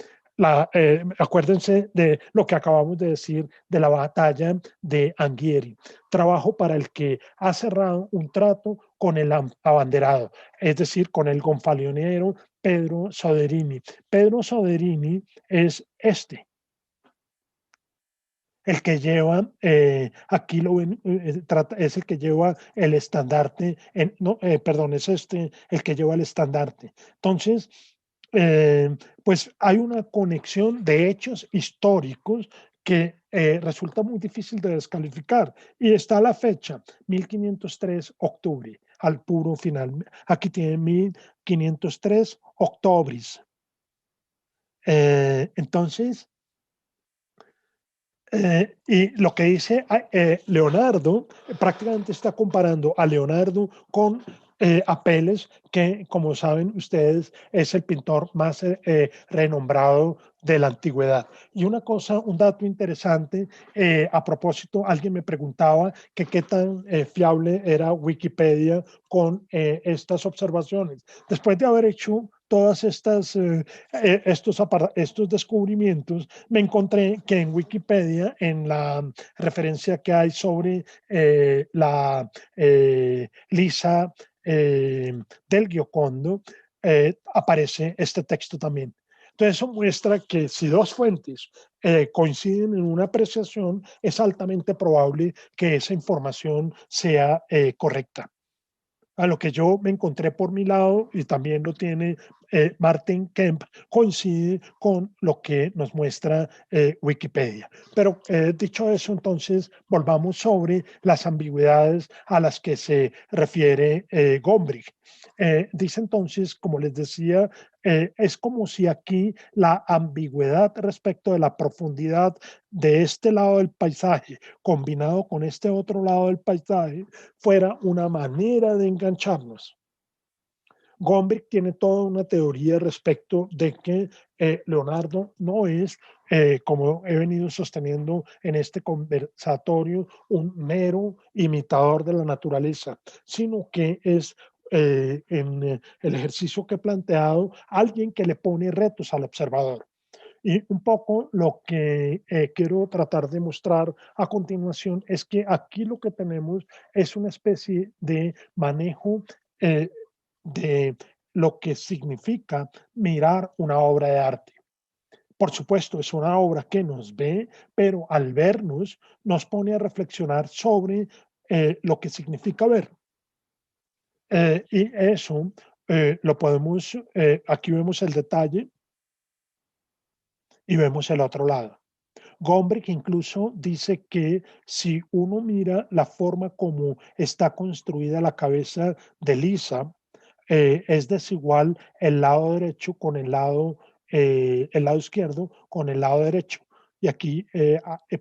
Acuérdense de lo que acabamos de decir de la batalla de Anghieri, trabajo para el que ha cerrado un trato con el abanderado, es decir, con el gonfalonero Pedro Soderini. Pedro Soderini es el que lleva, aquí lo ven, es el que lleva el estandarte, no, perdón, es el que lleva el estandarte. Entonces, pues hay una conexión de hechos históricos que resulta muy difícil de descalificar. Y está la fecha, 1503, octubre, al puro final. Aquí tiene 1503, octobris. Entonces, y lo que dice Leonardo, prácticamente está comparando a Leonardo con Apeles, que como saben ustedes es el pintor más renombrado de la antigüedad. Y una cosa, un dato interesante, a propósito, alguien me preguntaba que qué tan fiable era Wikipedia con estas observaciones. Después de haber hecho todas estos descubrimientos, me encontré que en Wikipedia, en la referencia que hay sobre la Lisa del Giocondo, aparece este texto también. Entonces eso muestra que si dos fuentes coinciden en una apreciación, es altamente probable que esa información sea correcta. A lo que yo me encontré por mi lado, y también lo tiene Martin Kemp, coincide con lo que nos muestra Wikipedia. Pero dicho eso, entonces volvamos sobre las ambigüedades a las que se refiere Gombrich. Dice entonces, como les decía, es como si aquí la ambigüedad respecto de la profundidad de este lado del paisaje combinado con este otro lado del paisaje fuera una manera de engancharnos. Gombrich tiene toda una teoría respecto de que Leonardo no es, como he venido sosteniendo en este conversatorio, un mero imitador de la naturaleza, sino que es en el ejercicio que he planteado, alguien que le pone retos al observador. Y un poco lo que quiero tratar de mostrar a continuación es que aquí lo que tenemos es una especie de manejo eh, de lo que significa mirar una obra de arte. Por supuesto, es una obra que nos ve, pero al vernos nos pone a reflexionar sobre lo que significa ver. Y eso lo podemos, aquí vemos el detalle y vemos el otro lado. Gombrich incluso dice que si uno mira la forma como está construida la cabeza de Lisa, es desigual el lado derecho con el lado izquierdo con el lado derecho. Y aquí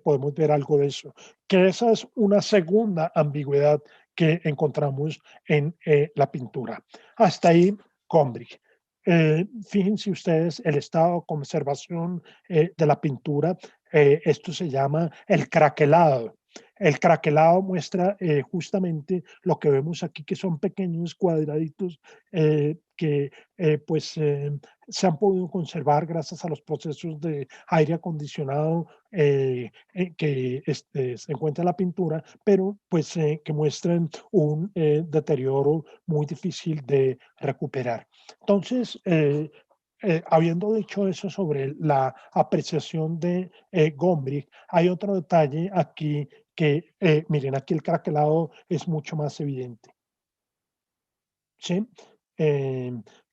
podemos ver algo de eso. Que esa es una segunda ambigüedad que encontramos en la pintura. Hasta ahí, Gombrich. Fíjense ustedes el estado de conservación de la pintura. Esto se llama el craquelado. El craquelado muestra justamente lo que vemos aquí, que son pequeños cuadraditos que se han podido conservar gracias a los procesos de aire acondicionado que se encuentra en la pintura, pero pues que muestran un deterioro muy difícil de recuperar. Entonces, habiendo dicho eso sobre la apreciación de Gombrich, hay otro detalle aquí que, miren, aquí el craquelado es mucho más evidente. ¿Sí?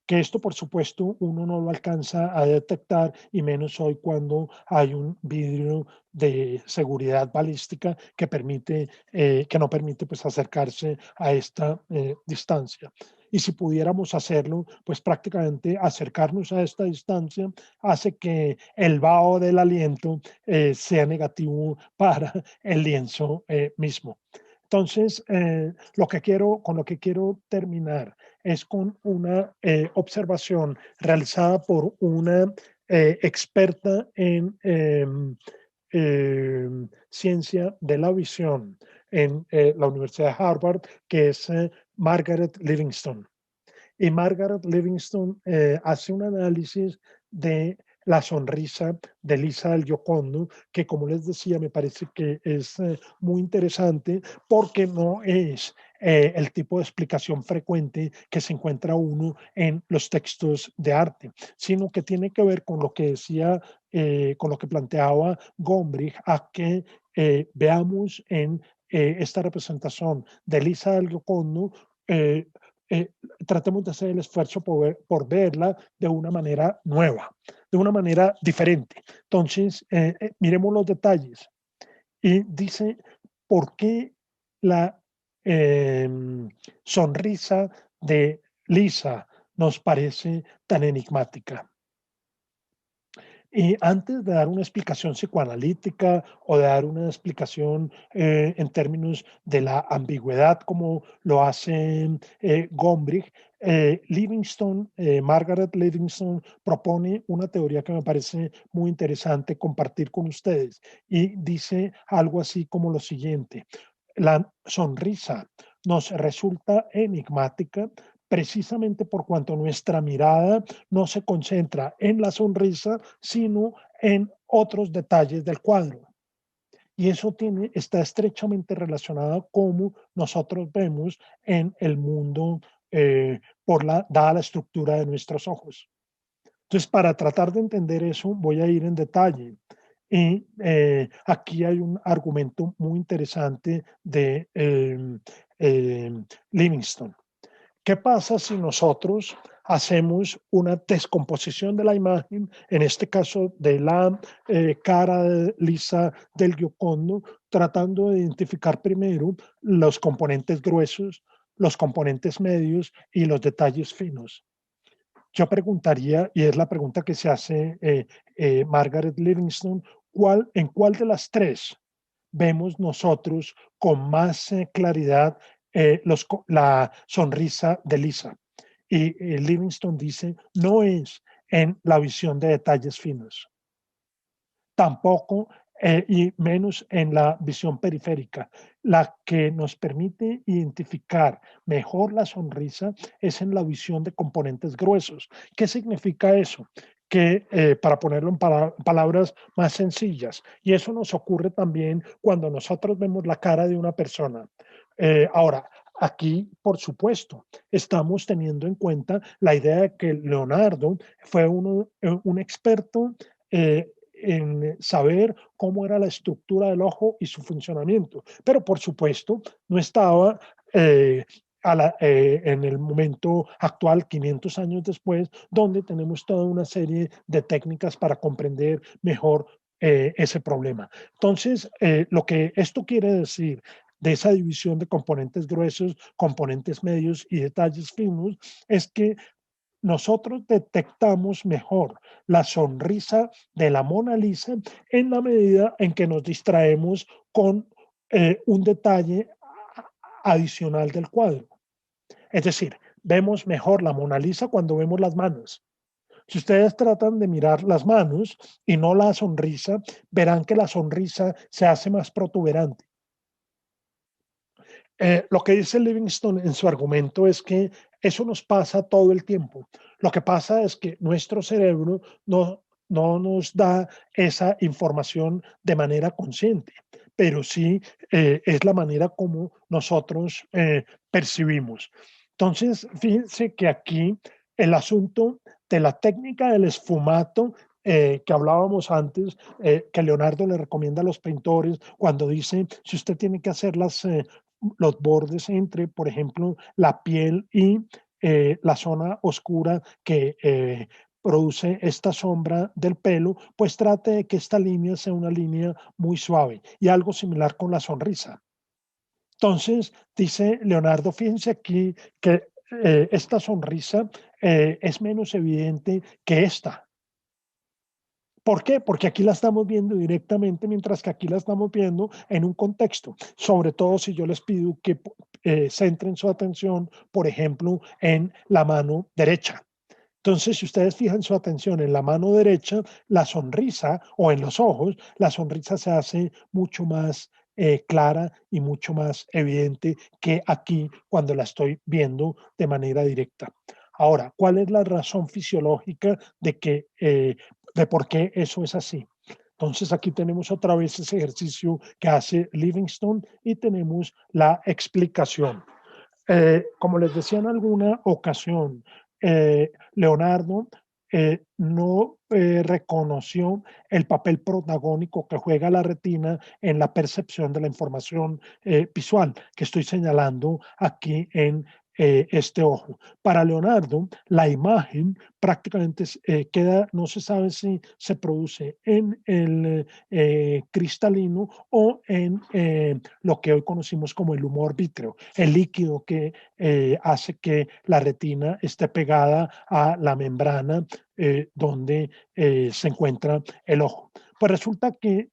que esto, por supuesto, uno no lo alcanza a detectar, y menos hoy cuando hay un vidrio de seguridad balística que que no permite pues acercarse a esta distancia. Y si pudiéramos hacerlo, pues prácticamente acercarnos a esta distancia hace que el vaho del aliento sea negativo para el lienzo mismo. Entonces, con lo que quiero terminar es con una observación realizada por una experta en ciencia de la visión en la Universidad de Harvard, que es Margaret Livingston. Y Margaret Livingston hace un análisis de la sonrisa de Lisa del Giocondo, que como les decía, me parece que es muy interesante porque no es el tipo de explicación frecuente que se encuentra uno en los textos de arte, sino que tiene que ver con lo que decía, con lo que planteaba Gombrich, a que veamos en esta representación de Lisa del Giocondo eh, eh, tratemos de hacer el esfuerzo por verla de una manera nueva, de una manera diferente. Entonces, miremos los detalles. Y dice, ¿por qué la eh, sonrisa de Lisa nos parece tan enigmática? Y antes de dar una explicación psicoanalítica o de dar una explicación en términos de la ambigüedad, como lo hace Gombrich, Margaret Livingston propone una teoría que me parece muy interesante compartir con ustedes y dice algo así como lo siguiente: la sonrisa nos resulta enigmática precisamente por cuanto nuestra mirada no se concentra en la sonrisa, sino en otros detalles del cuadro. Y eso está estrechamente relacionado a cómo nosotros vemos en el mundo dada la estructura de nuestros ojos. Entonces, para tratar de entender eso, voy a ir en detalle. Y aquí hay un argumento muy interesante de Livingston. ¿Qué pasa si nosotros hacemos una descomposición de la imagen, en este caso de la cara de Lisa del Giocondo, tratando de identificar primero los componentes gruesos, los componentes medios y los detalles finos? Yo preguntaría, y es la pregunta que se hace Margaret Livingston, ¿en cuál de las tres vemos nosotros con más claridad la sonrisa de Lisa? Y Livingston dice, no es en la visión de detalles finos, tampoco y menos en la visión periférica. La que nos permite identificar mejor la sonrisa es en la visión de componentes gruesos. ¿Qué significa eso? Que para ponerlo en palabras más sencillas, y eso nos ocurre también cuando nosotros vemos la cara de una persona. Ahora, aquí, por supuesto, estamos teniendo en cuenta la idea de que Leonardo fue un experto en saber cómo era la estructura del ojo y su funcionamiento, pero por supuesto no estaba en el momento actual, 500 años después, donde tenemos toda una serie de técnicas para comprender mejor ese problema. Entonces, lo que esto quiere decir de esa división de componentes gruesos, componentes medios y detalles finos, es que nosotros detectamos mejor la sonrisa de la Mona Lisa en la medida en que nos distraemos con un detalle adicional del cuadro. Es decir, vemos mejor la Mona Lisa cuando vemos las manos. Si ustedes tratan de mirar las manos y no la sonrisa, verán que la sonrisa se hace más protuberante. Lo que dice Livingston en su argumento es que eso nos pasa todo el tiempo. Lo que pasa es que nuestro cerebro no nos da esa información de manera consciente, pero sí es la manera como nosotros percibimos. Entonces, fíjense que aquí el asunto de la técnica del esfumato que hablábamos antes, que Leonardo le recomienda a los pintores cuando dice, si usted tiene que hacer los bordes entre, por ejemplo, la piel y la zona oscura que produce esta sombra del pelo, pues trate de que esta línea sea una línea muy suave y algo similar con la sonrisa. Entonces, dice Leonardo, fíjense aquí que esta sonrisa es menos evidente que esta. ¿Por qué? Porque aquí la estamos viendo directamente, mientras que aquí la estamos viendo en un contexto. Sobre todo si yo les pido que centren su atención, por ejemplo, en la mano derecha. Entonces, si ustedes fijan su atención en la mano derecha, la sonrisa o en los ojos, la sonrisa se hace mucho más clara y mucho más evidente que aquí cuando la estoy viendo de manera directa. Ahora, ¿cuál es la razón fisiológica de por qué eso es así? Entonces, aquí tenemos otra vez ese ejercicio que hace Livingstone y tenemos la explicación. Como les decía en alguna ocasión, Leonardo no reconoció el papel protagónico que juega la retina en la percepción de la información visual que estoy señalando aquí en este ojo. Para Leonardo, la imagen prácticamente queda, no se sabe si se produce en el cristalino o en lo que hoy conocimos como el humor vítreo, el líquido que hace que la retina esté pegada a la membrana donde se encuentra el ojo. Pues resulta que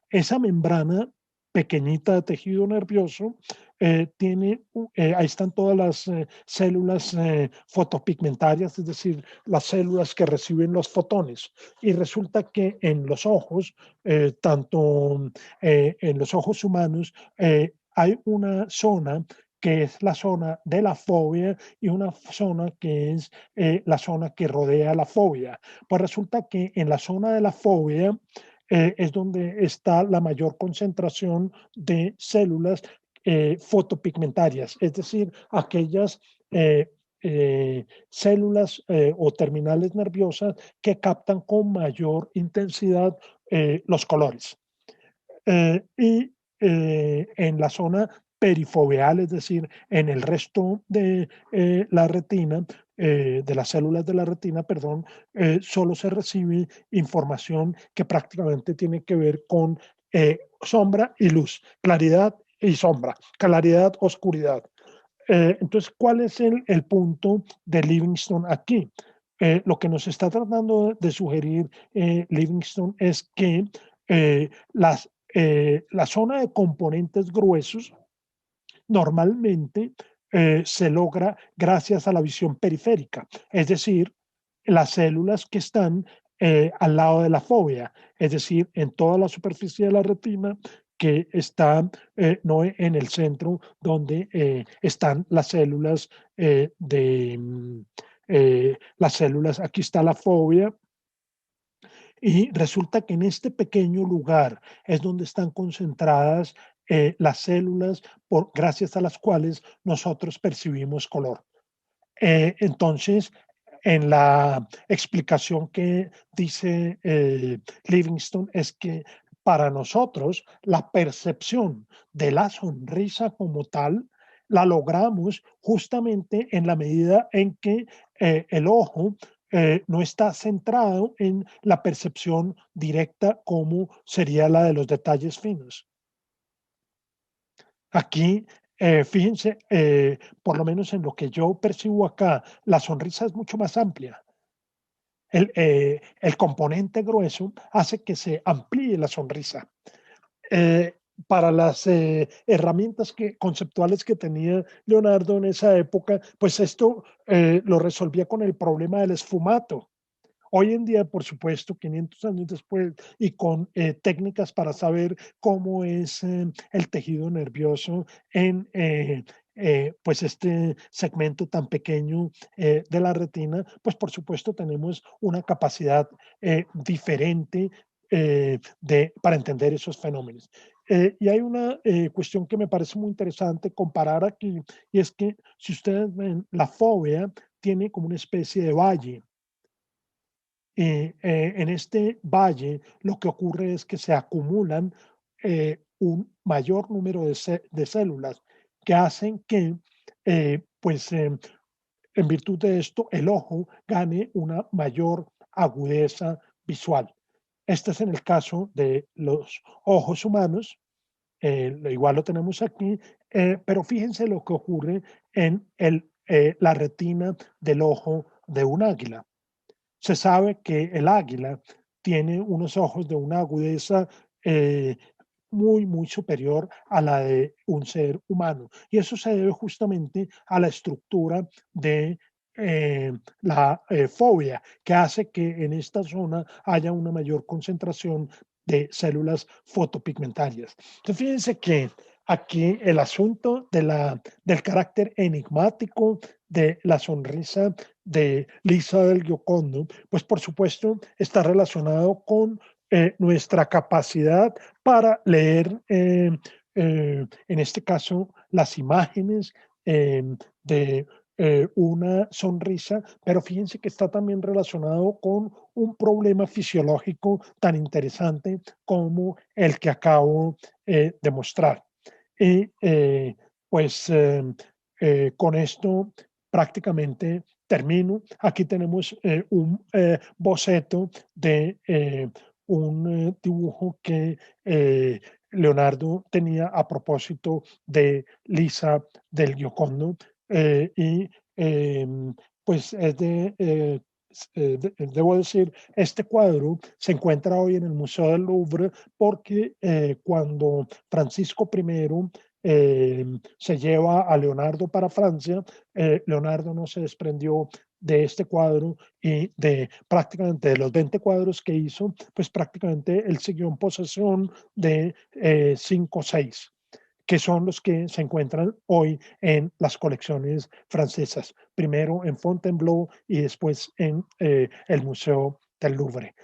esa membrana pequeñita de tejido nervioso ahí están todas las células fotopigmentarias, es decir, las células que reciben los fotones. Y resulta que en los ojos, tanto en los ojos humanos, hay una zona que es la zona de la fobia y una zona que es la zona que rodea la fobia. Pues resulta que en la zona de la fobia es donde está la mayor concentración de células fotopigmentarias, es decir, aquellas células o terminales nerviosas que captan con mayor intensidad los colores. Y en la zona perifoveal, es decir, en el resto de la retina, de las células de la retina, perdón, solo se recibe información que prácticamente tiene que ver con sombra y luz, claridad y sombra, claridad, oscuridad. Entonces, ¿cuál es el punto de Livingstone aquí? Lo que nos está tratando de sugerir Livingstone es que la zona de componentes gruesos normalmente se logra gracias a la visión periférica, es decir, las células que están al lado de la fóvea, es decir, en toda la superficie de la retina que está no en el centro donde están las células las células, aquí está la fóvea, y resulta que en este pequeño lugar es donde están concentradas las células gracias a las cuales nosotros percibimos color. Entonces, en la explicación que dice Livingstone es que para nosotros la percepción de la sonrisa como tal la logramos justamente en la medida en que el ojo no está centrado en la percepción directa como sería la de los detalles finos. Aquí, fíjense, por lo menos en lo que yo percibo acá, la sonrisa es mucho más amplia. El componente grueso hace que se amplíe la sonrisa. Para las herramientas conceptuales que tenía Leonardo en esa época, pues esto lo resolvía con el problema del esfumato. Hoy en día, por supuesto, 500 años después, y con técnicas para saber cómo es el tejido nervioso en pues este segmento tan pequeño de la retina, pues por supuesto tenemos una capacidad diferente para entender esos fenómenos. Y hay una cuestión que me parece muy interesante comparar aquí, y es que si ustedes ven, la fóvea tiene como una especie de valle. En este valle lo que ocurre es que se acumulan un mayor número de células que hacen que pues en virtud de esto, el ojo gane una mayor agudeza visual. Este es en el caso de los ojos humanos, igual lo tenemos aquí, pero fíjense lo que ocurre en la retina del ojo de un águila. Se sabe que el águila tiene unos ojos de una agudeza eh, muy, muy superior a la de un ser humano. Y eso se debe justamente a la estructura de la fobia, que hace que en esta zona haya una mayor concentración de células fotopigmentarias. Entonces, fíjense que aquí el asunto del carácter enigmático de la sonrisa de Lisa del Giocondo, pues por supuesto está relacionado con nuestra capacidad para leer, en este caso, las imágenes eh, de una sonrisa, pero fíjense que está también relacionado con un problema fisiológico tan interesante como el que acabo de mostrar. Y pues con esto prácticamente termino. Aquí tenemos un boceto de un dibujo que Leonardo tenía a propósito de Lisa del Giocondo y pues es debo decir, este cuadro se encuentra hoy en el Museo del Louvre porque cuando Francisco I se lleva a Leonardo para Francia, Leonardo no se desprendió de este cuadro y de prácticamente de los 20 cuadros que hizo, pues prácticamente él siguió en posesión de 5 o 6 que son los que se encuentran hoy en las colecciones francesas, primero en Fontainebleau y después en el Museo del Louvre.